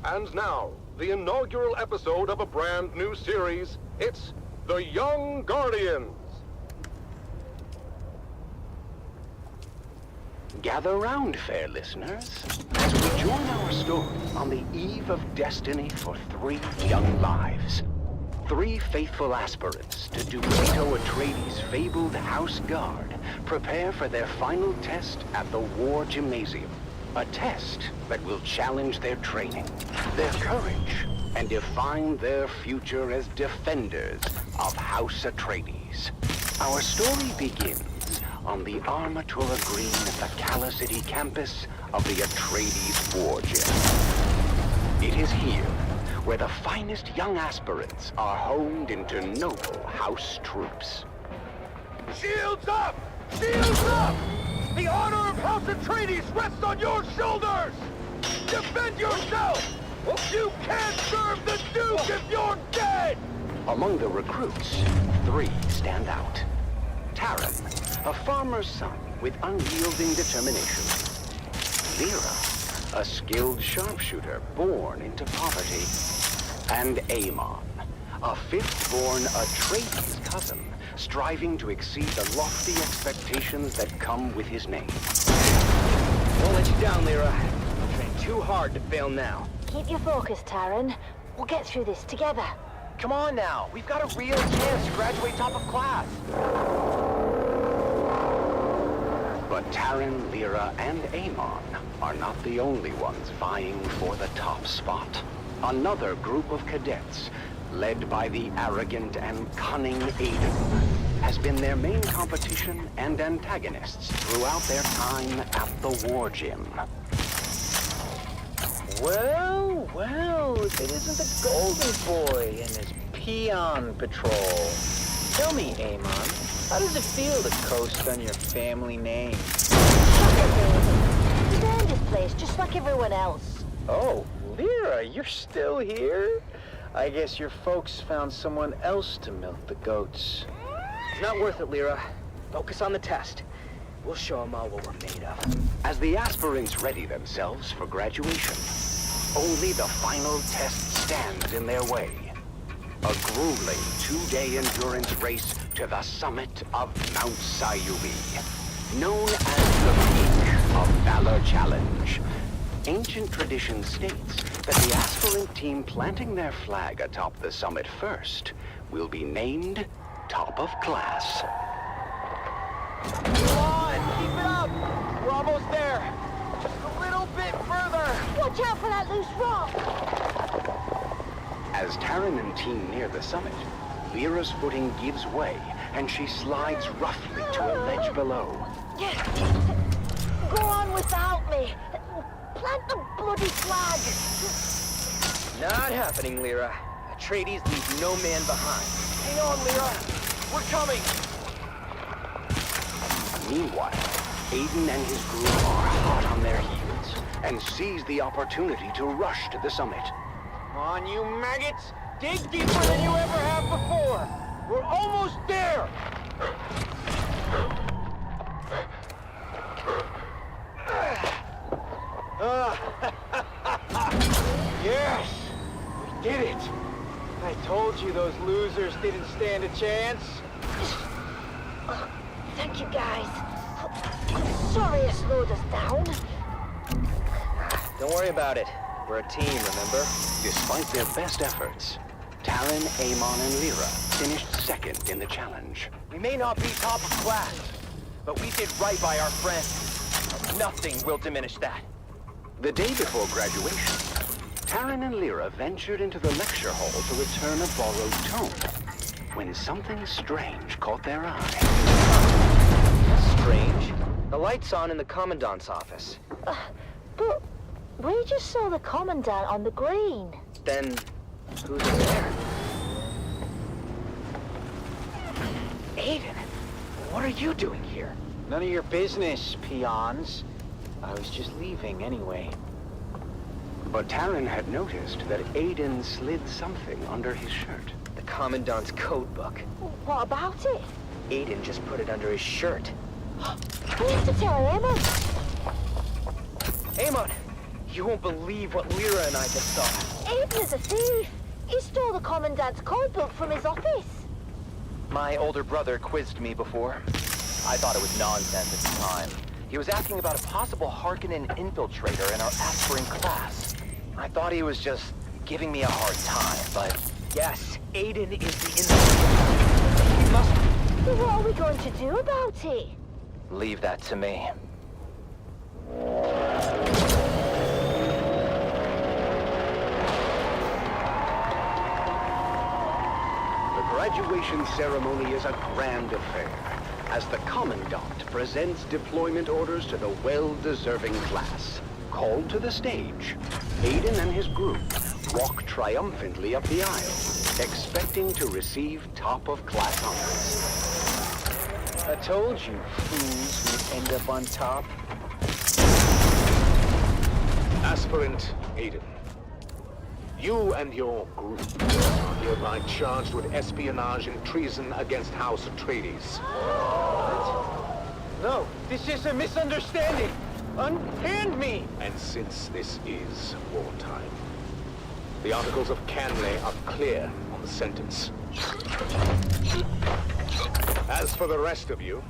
And now, the inaugural episode of a brand new series. It's The Young Guardians. Gather round, fair listeners, as we join our story on the eve of destiny for 3 young lives. 3 faithful aspirants to Duna Atreides' fabled House Guard prepare for their final test at the War Gymnasium. A test that will challenge their training, their courage, and define their future as defenders of House Atreides. Our story begins on the Armatura Green at the Cala City campus of the Atreides War Gym. It is here where the finest young aspirants are honed into noble House troops. Shields up! Shields up! The honor of House Atreides rests on your shoulders! Defend yourself! You can't serve the Duke if you're dead! Among the recruits, 3 stand out. Taran, a farmer's son with unyielding determination. Lyra, a skilled sharpshooter born into poverty. And Amon, a 5th-born Atreides cousin, striving to exceed the lofty expectations that come with his name. Won't let you down, Lyra. You trained too hard to fail now. Keep your focus, Taran. We'll get through this together. Come on now, we've got a real chance to graduate top of class. But Taran, Lyra, and Amon are not the only ones vying for the top spot. Another group of cadets, led by the arrogant and cunning Aiden, has been their main competition and antagonists throughout their time at the War Gym. Well, if it isn't the Golden Boy and his peon patrol. Tell me, Amon, how does it feel to coast on your family name? He's earned his place just like everyone else. Oh, Lyra, you're still here? I guess your folks found someone else to milk the goats. It's not worth it, Lyra. Focus on the test. We'll show them all what we're made of. As the aspirants ready themselves for graduation, only the final test stands in their way. A grueling 2-day endurance race to the summit of Mount Sayubi, known as the Peak of Valor Challenge. Ancient tradition states that the aspirant team planting their flag atop the summit first will be named top of class. Come on, keep it up! We're almost there! Just a little bit further! Watch out for that loose rock! As Taryn and team near the summit, Lyra's footing gives way, and she slides roughly to a ledge below. Go on without me! Plant the bloody flag! Not happening, Lyra. Atreides leaves no man behind. Hang on, Lyra! We're coming! Meanwhile, Aiden and his group are hot on their heels and seize the opportunity to rush to the summit. Come on, you maggots! Dig deeper than you ever have before! We're almost there! Yes! We did it! I told you those losers didn't stand a chance. Thank you, guys. I'm sorry I slowed us down. Don't worry about it. We're a team, remember? Despite their best efforts, Taryn, Amon, and Lyra finished second in the challenge. We may not be top of class, but we did right by our friend. Nothing will diminish that. The day before graduation, Taryn and Lyra ventured into the lecture hall to return a borrowed tome, when something strange caught their eye. Strange? The light's on in the Commandant's office. But we just saw the Commandant on the green. Then, who's in there? Aiden, what are you doing here? None of your business, peons. I was just leaving anyway. But Taryn had noticed that Aiden slid something under his shirt. The Commandant's code book. What about it? Aiden just put it under his shirt. We have to tell Amon. Amon, you won't believe what Lyra and I just saw. Aiden is a thief. He stole the Commandant's code book from his office. My older brother quizzed me before. I thought it was nonsense at the time. He was asking about a possible Harkonnen infiltrator in our aspirant class. I thought he was just giving me a hard time, but... Yes, Aiden is the infiltrator. We must... Well, what are we going to do about it? Leave that to me. The graduation ceremony is a grand affair, as the Commandant presents deployment orders to the well-deserving class. Called to the stage, Aiden and his group walk triumphantly up the aisle, expecting to receive top-of-class honors. I told you fools would end up on top. Aspirant Aiden, you and your group are hereby charged with espionage and treason against House Atreides. What? No, this is a misunderstanding. Unhand me! And since this is wartime, the Articles of Canley are clear on the sentence. As for the rest of you,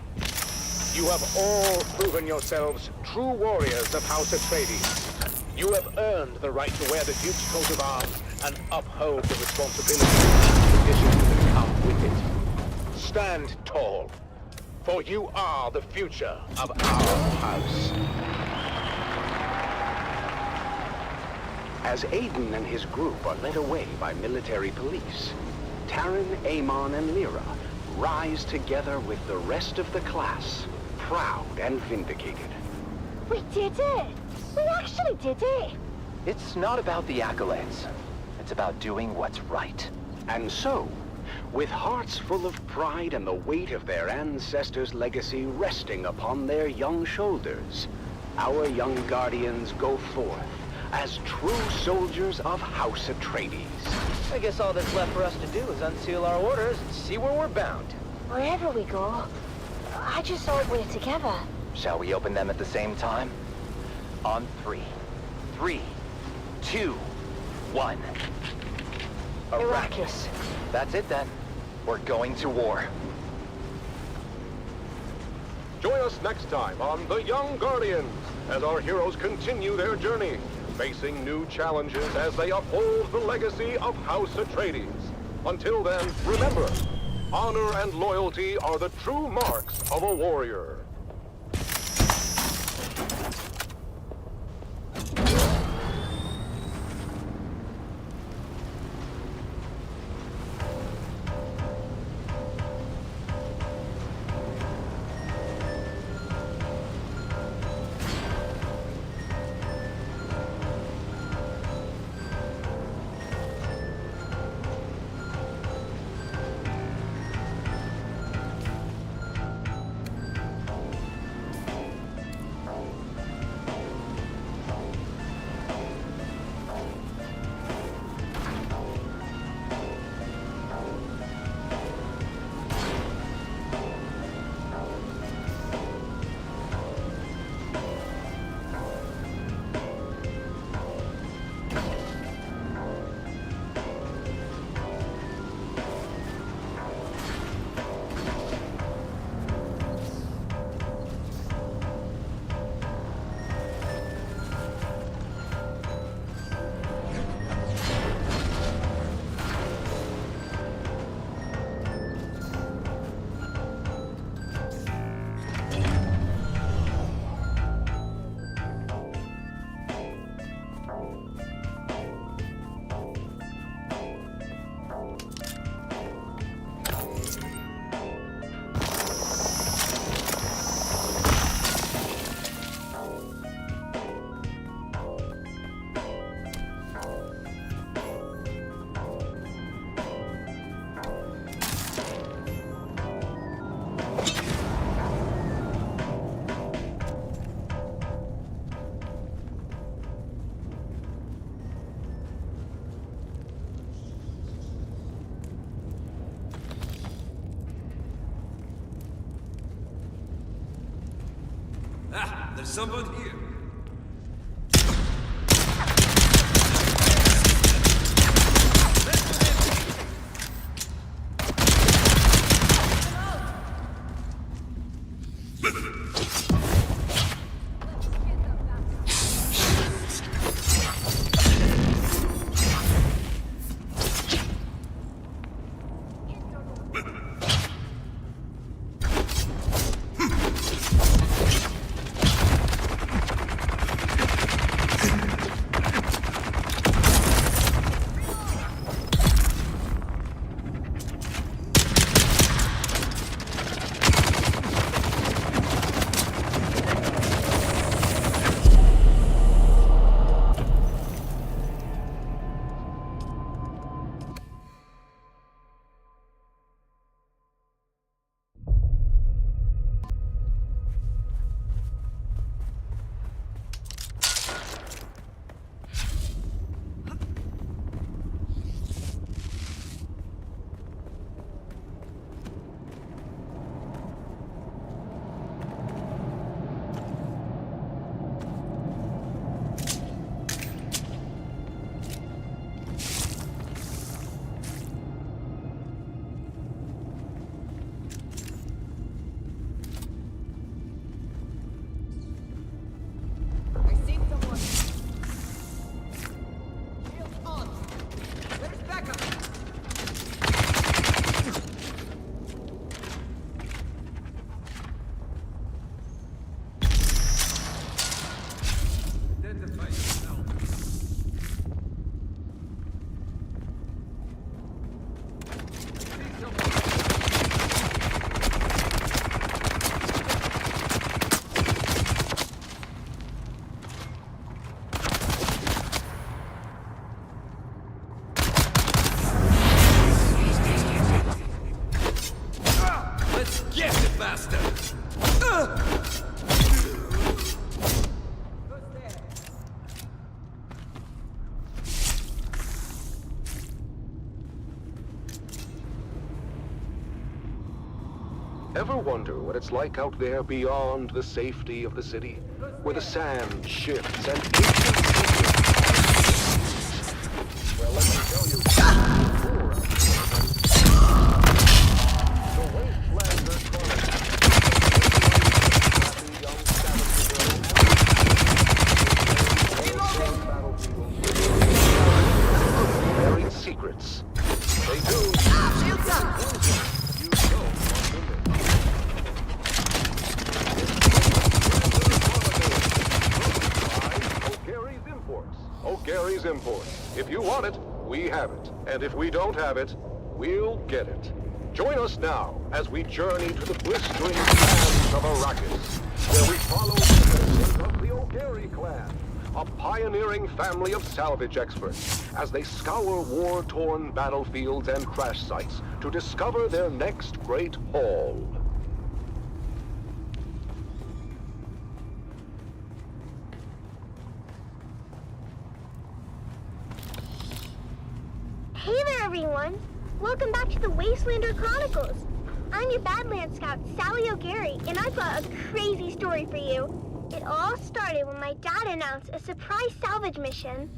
you have all proven yourselves true warriors of House Atreides. You have earned the right to wear the Duke's coat of arms and uphold the responsibilities and traditions that come with it. Stand tall, for you are the future of our house. As Aiden and his group are led away by military police, Taryn, Amon, and Lyra rise together with the rest of the class, proud and vindicated. We did it! We actually did it! It's not about the accolades. It's about doing what's right. And so, with hearts full of pride and the weight of their ancestors' legacy resting upon their young shoulders, our young guardians go forth as true soldiers of House Atreides. I guess all that's left for us to do is unseal our orders and see where we're bound. Wherever we go, I just hope we're together. Shall we open them at the same time? On 3. 3, 2, 1. Arrakis. That's it then. We're going to war. Join us next time on The Young Guardians as our heroes continue their journey, facing new challenges as they uphold the legacy of House Atreides. Until then, remember, honor and loyalty are the true marks of a warrior. There's someone here. it's like out there beyond the safety of the city, where the sand shifts and ancient secrets. Well, let me tell you, the wasteland are buried secrets. They do. O'Gary's Imports. If you want it, we have it. And if we don't have it, we'll get it. Join us now as we journey to the blistering sands of Arrakis, where we follow the adventures of the O'Gary clan, a pioneering family of salvage experts, as they scour war-torn battlefields and crash sites to discover their next great haul. Hey there, everyone! Welcome back to the Wastelander Chronicles. I'm your Badlands Scout, Sally O'Gary, and I've got a crazy story for you. It all started when my dad announced a surprise salvage mission.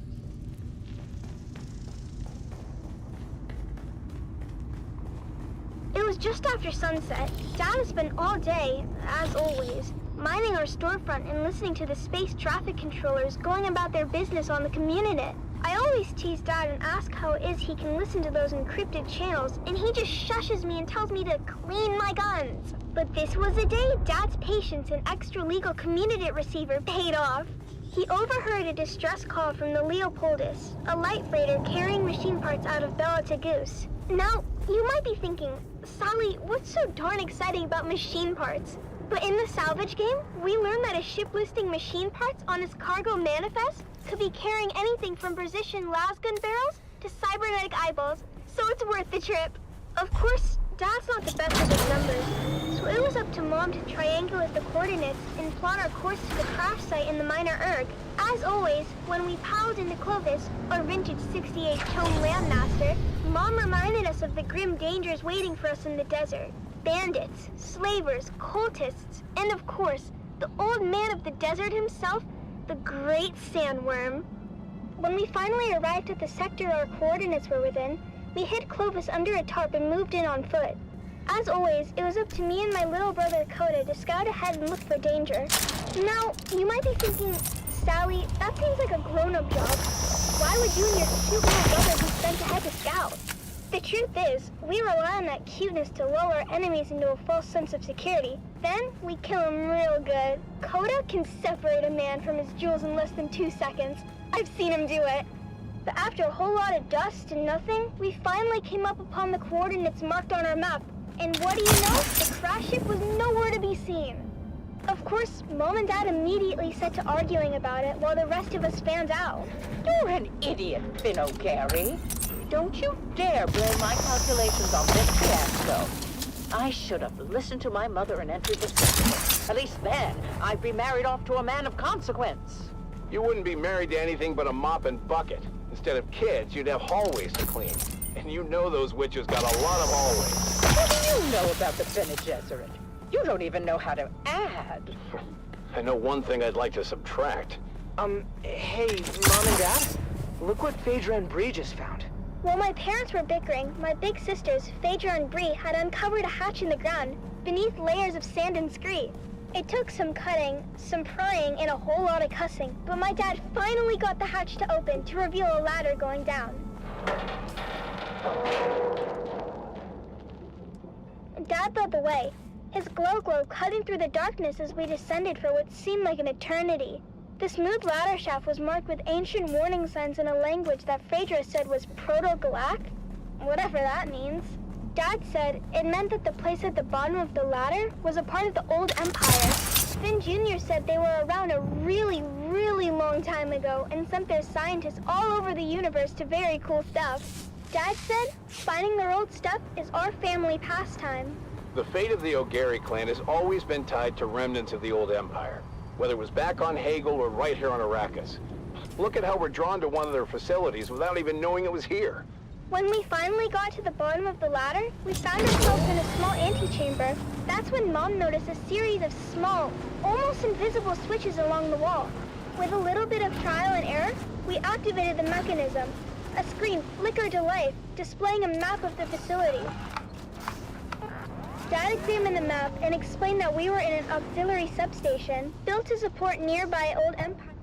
It was just after sunset. Dad had spent all day, as always, minding our storefront and listening to the space traffic controllers going about their business on the Community. I always tease Dad and ask how it is he can listen to those encrypted channels, and he just shushes me and tells me to clean my guns. But this was the day Dad's patience and extra-legal community receiver paid off. He overheard a distress call from the Leopoldus, a light freighter carrying machine parts out of Bella to Goose. Now, you might be thinking, Sally, what's so darn exciting about machine parts? But in the salvage game, we learned that a ship listing machine parts on its cargo manifest could be carrying anything from precision lasgun barrels to cybernetic eyeballs, so it's worth the trip. Of course, Dad's not the best with his numbers, so it was up to Mom to triangulate the coordinates and plot our course to the crash site in the Minor Erg. As always, when we piled into Clovis, our vintage 68 Tone Landmaster, Mom reminded us of the grim dangers waiting for us in the desert. Bandits, slavers, cultists, and of course, the old man of the desert himself, the Great Sandworm. When we finally arrived at the sector our coordinates were within, we hid Clovis under a tarp and moved in on foot. As always, it was up to me and my little brother Coda to scout ahead and look for danger. Now, you might be thinking, Sally, that seems like a grown-up job. Why would you and your cute little brother be sent ahead to scout? The truth is, we rely on that cuteness to lull our enemies into a false sense of security. Then, we kill them real good. Coda can separate a man from his jewels in less than 2 seconds. I've seen him do it. But after a whole lot of dust and nothing, we finally came up upon the coordinates marked on our map. And what do you know? The crash ship was nowhere to be seen. Of course, Mom and Dad immediately set to arguing about it while the rest of us fanned out. You're an idiot, Finn O'Gary. Don't you dare blame my calculations on this fiasco. I should have listened to my mother and entered the system. At least then, I'd be married off to a man of consequence. You wouldn't be married to anything but a mop and bucket. Instead of kids, you'd have hallways to clean. And you know those witches got a lot of hallways. What do you know about the Bene Gesserit? You don't even know how to add. I know one thing I'd like to subtract. Hey, Mom and Dad? Look what Phaedra and Bree just found. While my parents were bickering, my big sisters, Phaedra and Bree, had uncovered a hatch in the ground, beneath layers of sand and scree. It took some cutting, some prying, and a whole lot of cussing, but my dad finally got the hatch to open to reveal a ladder going down. Dad led the way, his glow cutting through the darkness as we descended for what seemed like an eternity. The smooth ladder shaft was marked with ancient warning signs in a language that Phaedra said was Proto-Galactic, whatever that means. Dad said it meant that the place at the bottom of the ladder was a part of the old empire. Finn Jr. said they were around a really, really long time ago and sent their scientists all over the universe to very cool stuff. Dad said finding their old stuff is our family pastime. The fate of the O'Gary clan has always been tied to remnants of the old empire, whether it was back on Hagel or right here on Arrakis. Look at how we're drawn to one of their facilities without even knowing it was here. When we finally got to the bottom of the ladder, we found ourselves in a small antechamber. That's when Mom noticed a series of small, almost invisible switches along the wall. With a little bit of trial and error, we activated the mechanism. A screen flickered to life, displaying a map of the facility. Dad examined the map and explained that we were in an auxiliary substation built to support nearby old Empire.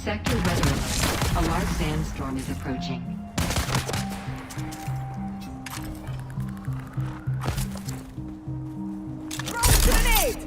Sector weather alert. A large sandstorm is approaching. Grenade!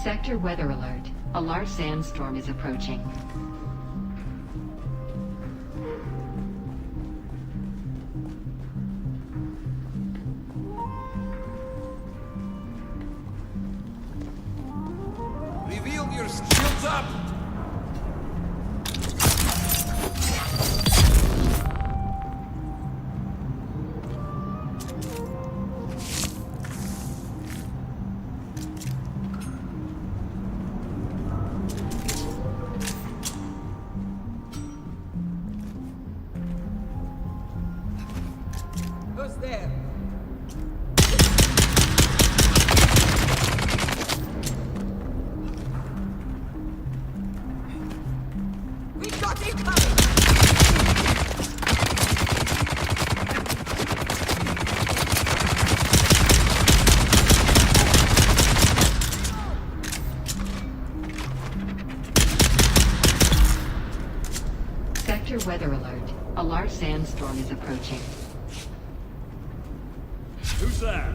Sector weather alert. A large sandstorm is approaching. Reveal your shields up! Who's there? We got him coming! Sector weather alert. A large sandstorm is approaching. Who's there?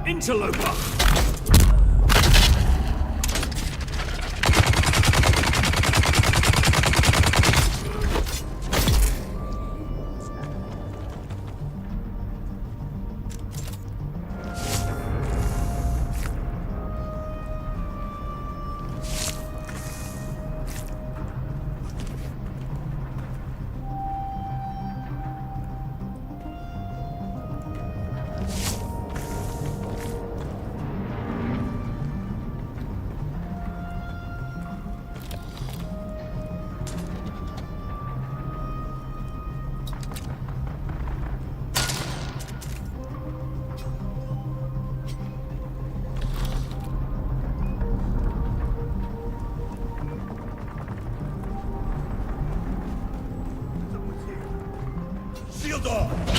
Interloper! Shield off!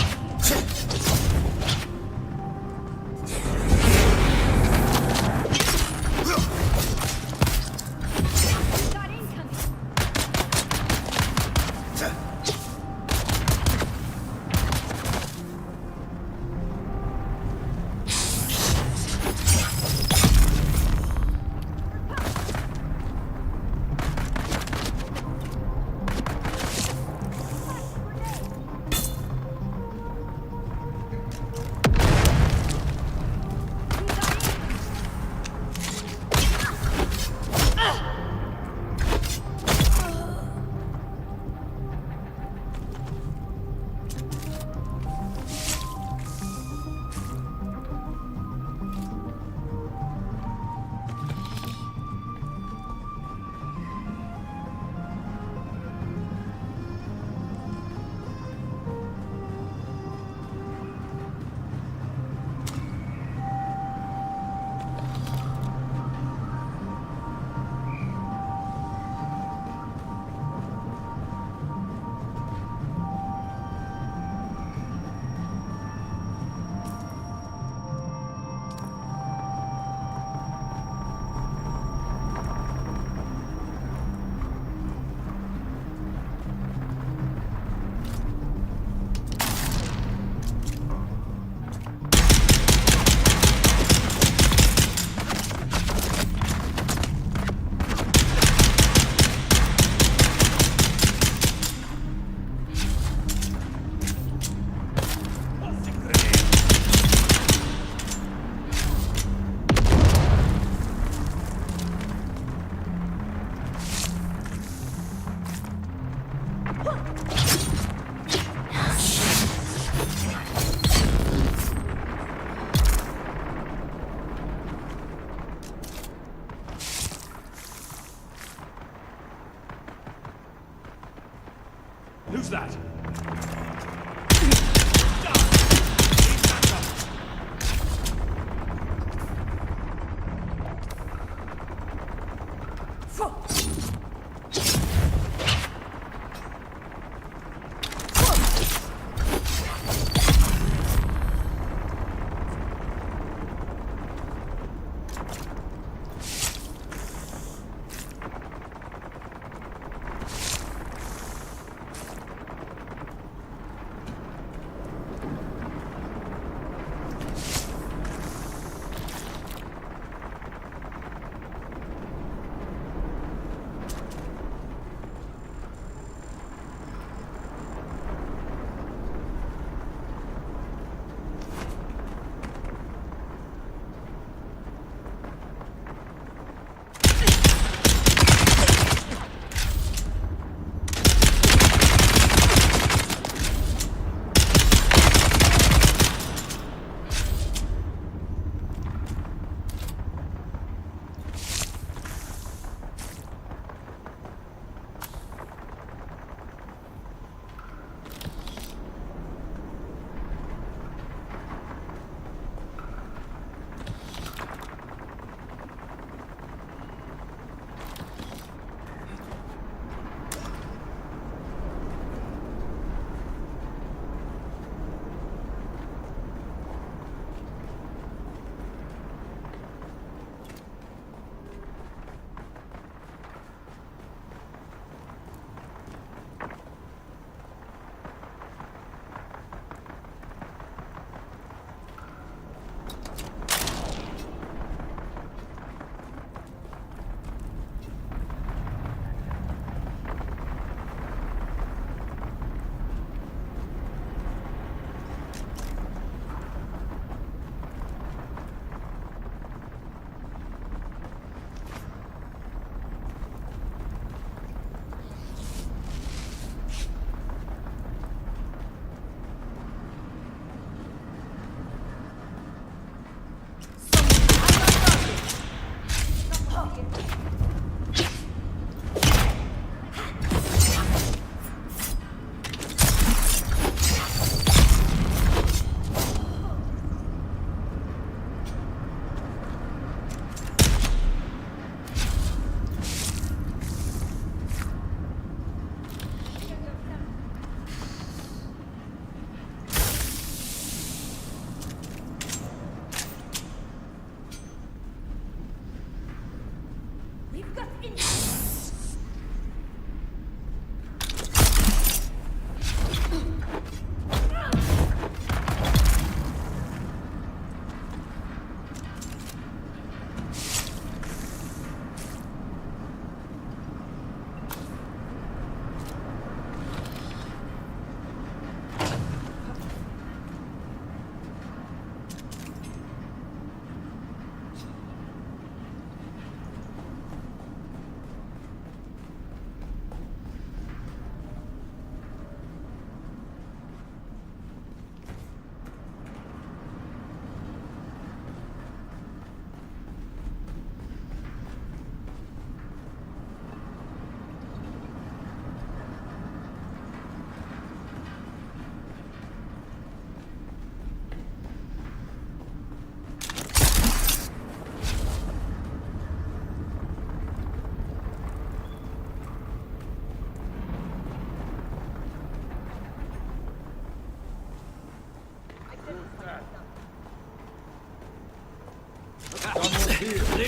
Who's that?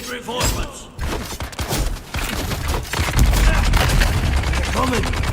Need reinforcements. Coming.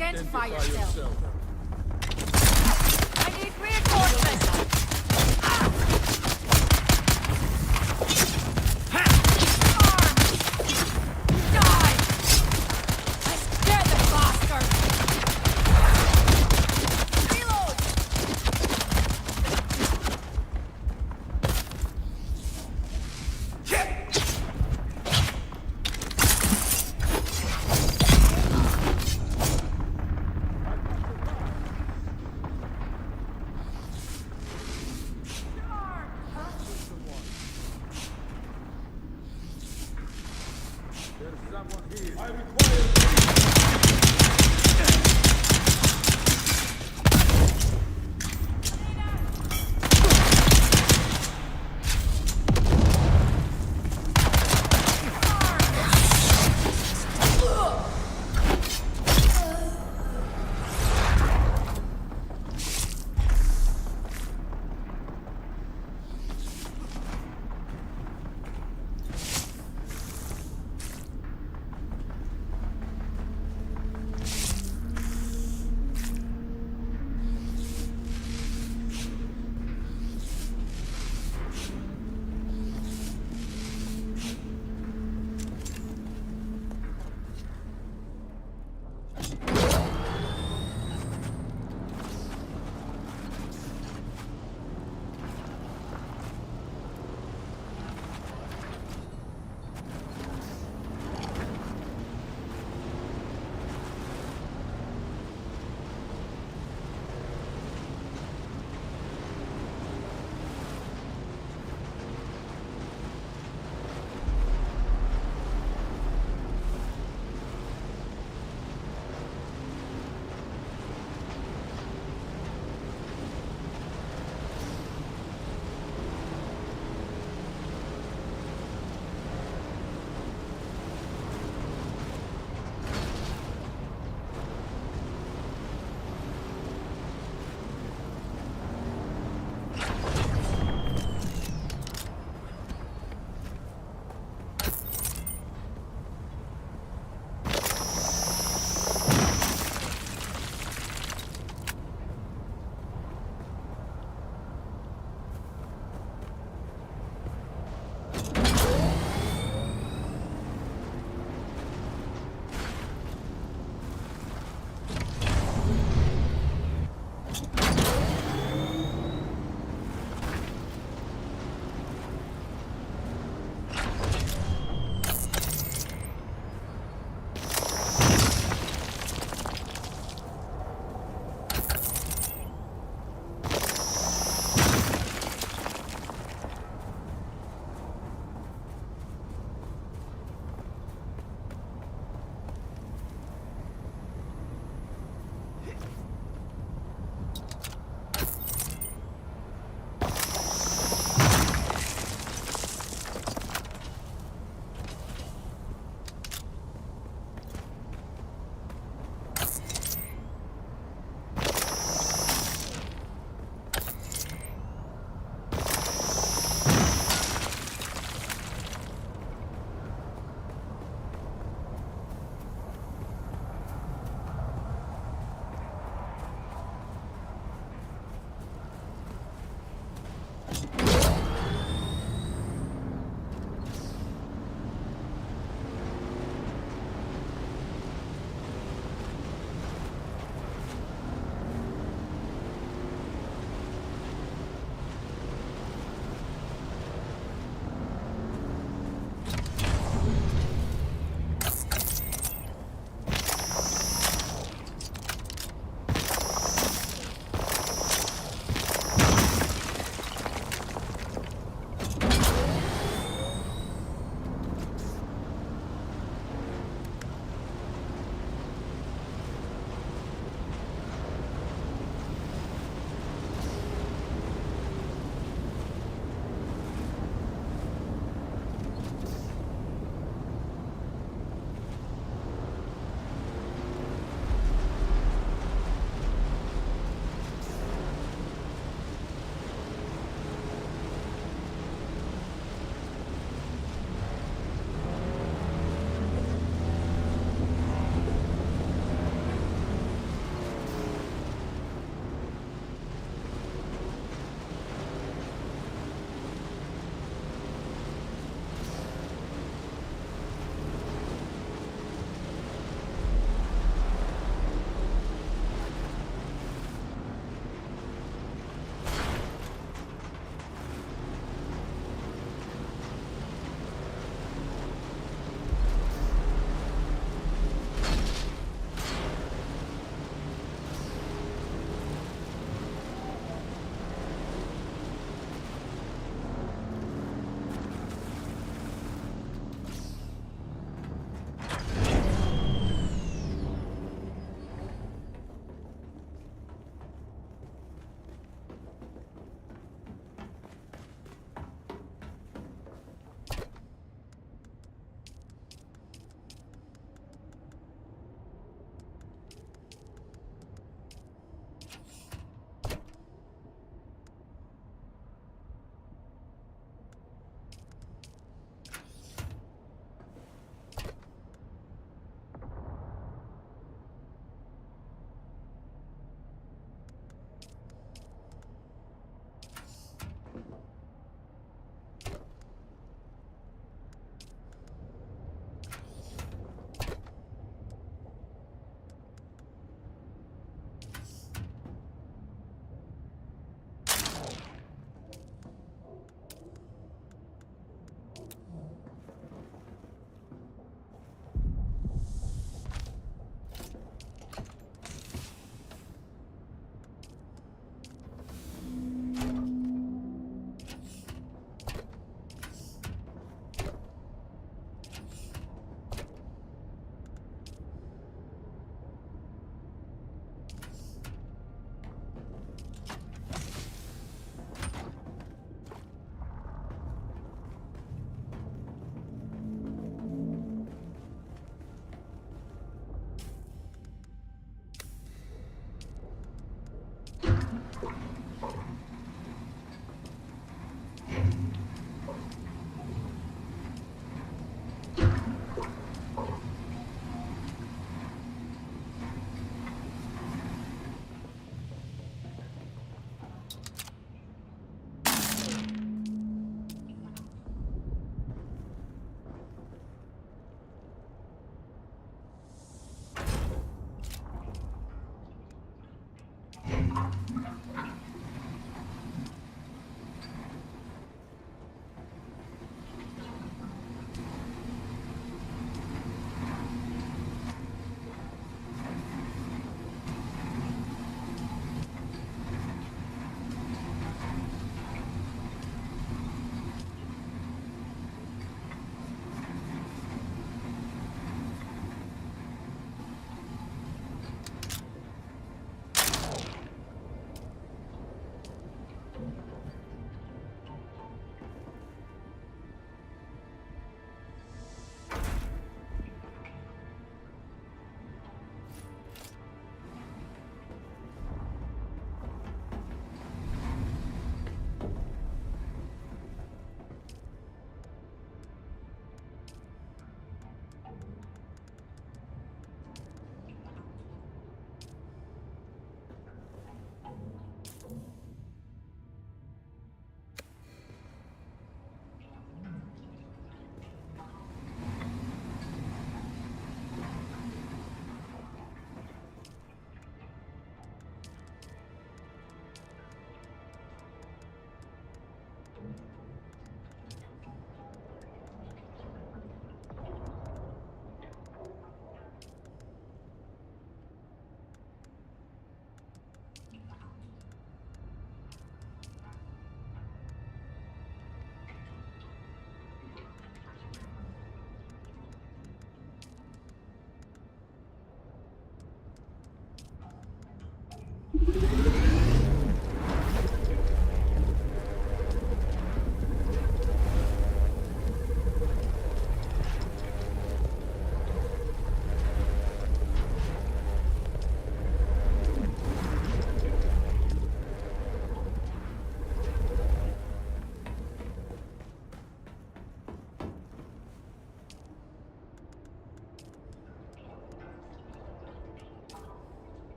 Identify yourself. I need reinforcements. Die! I scared the bastard! Reload!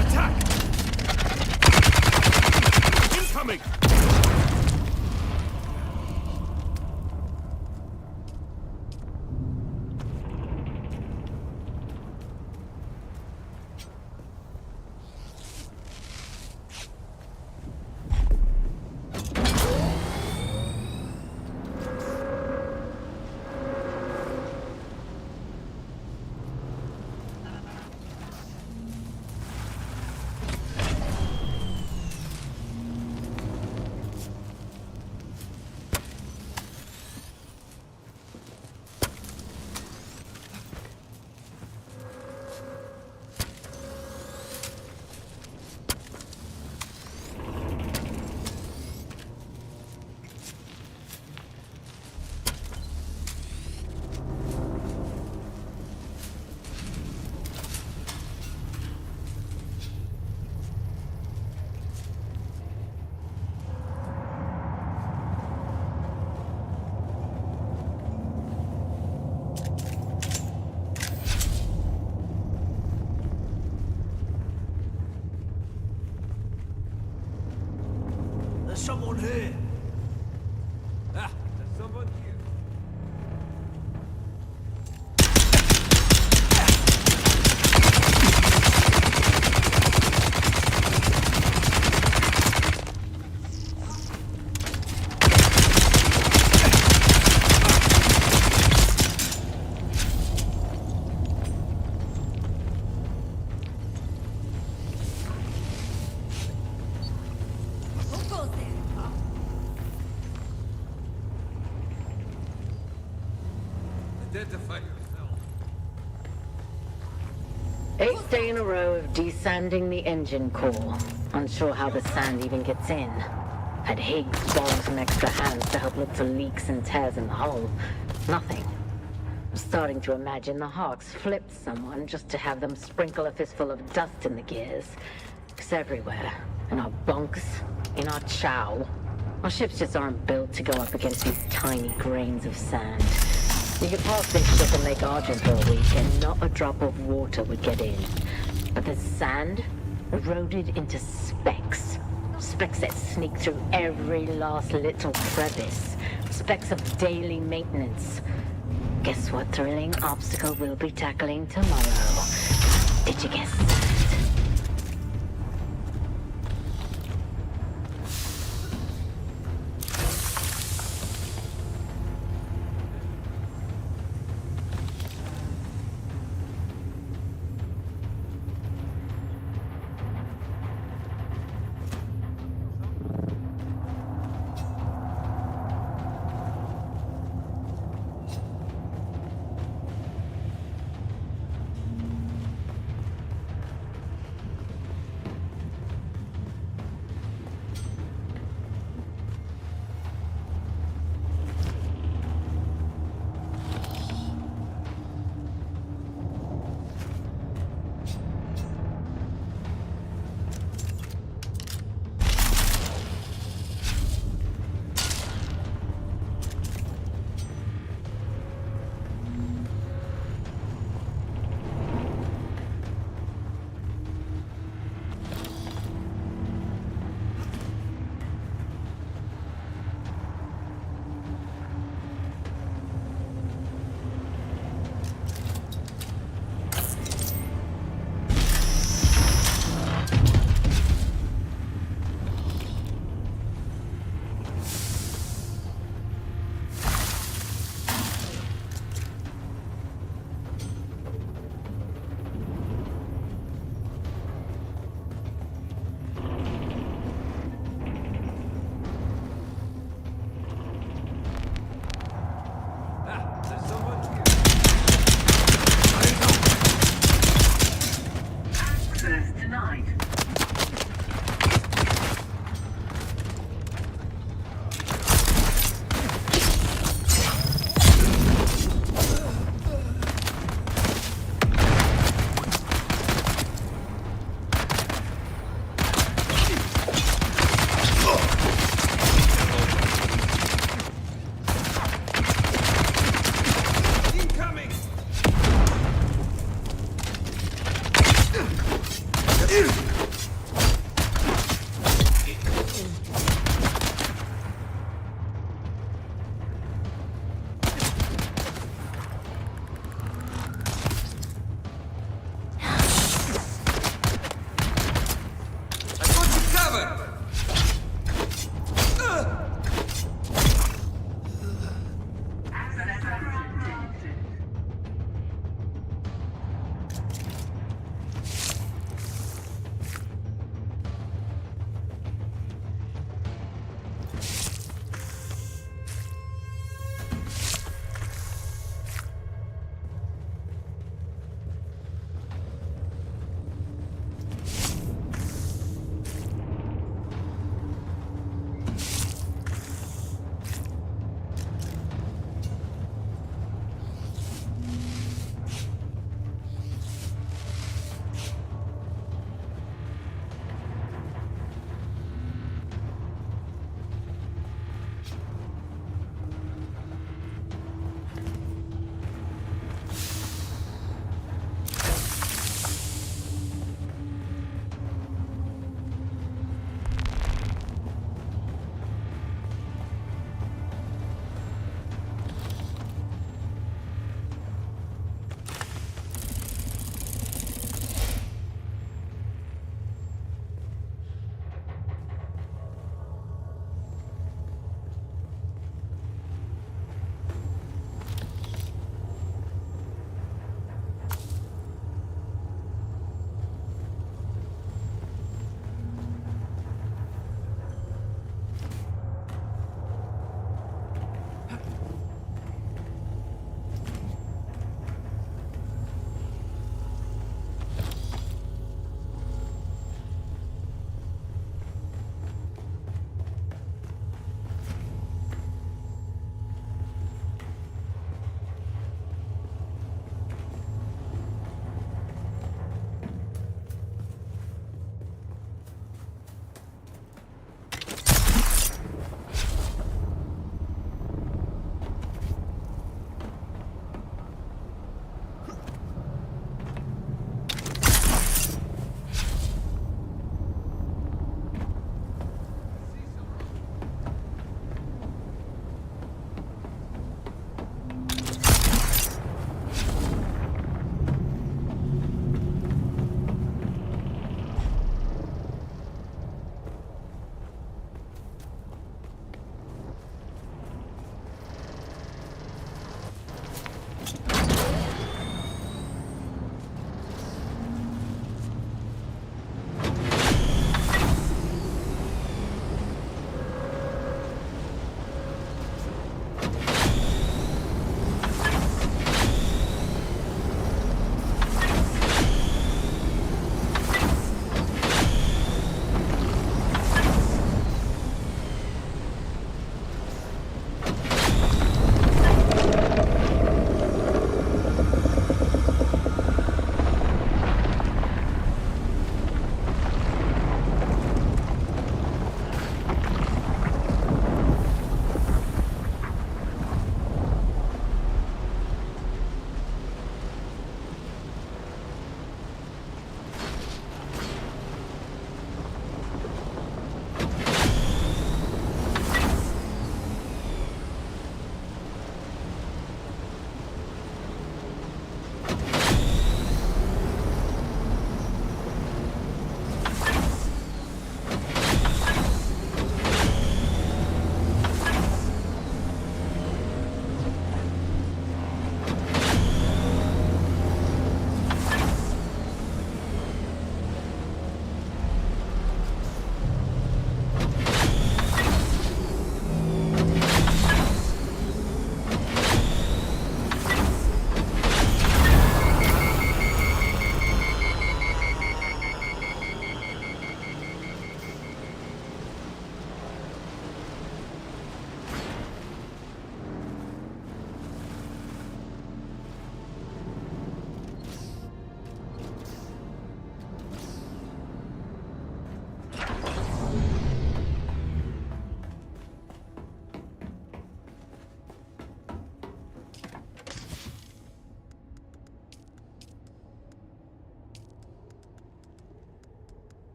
Attack! Incoming! There's someone here. Ah, there's someone here. Identify yourself. 8th day in a row of desanding the engine core. Unsure how the sand even gets in. I'd hate to borrow some extra hands to help look for leaks and tears in the hull. Nothing. I'm starting to imagine the Hawks flipped someone just to have them sprinkle a fistful of dust in the gears. It's everywhere. In our bunks, in our chow. Our ships just aren't built to go up against these tiny grains of sand. You could park this ship in Lake Argent for a week and not a drop of water would get in. But the sand eroded into specks. Specks that sneak through every last little crevice. Specks of daily maintenance. Guess what thrilling obstacle we'll be tackling tomorrow? Did you guess that?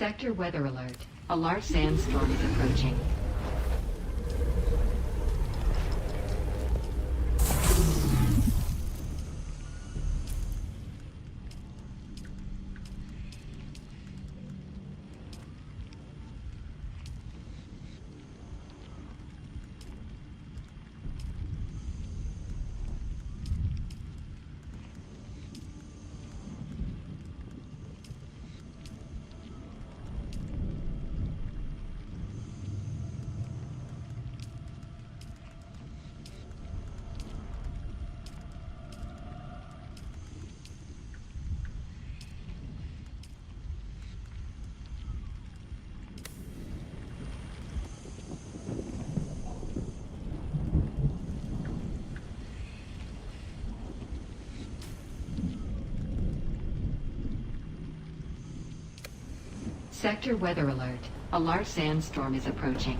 Sector weather alert. A large sandstorm is approaching. Sector weather alert. A large sandstorm is approaching.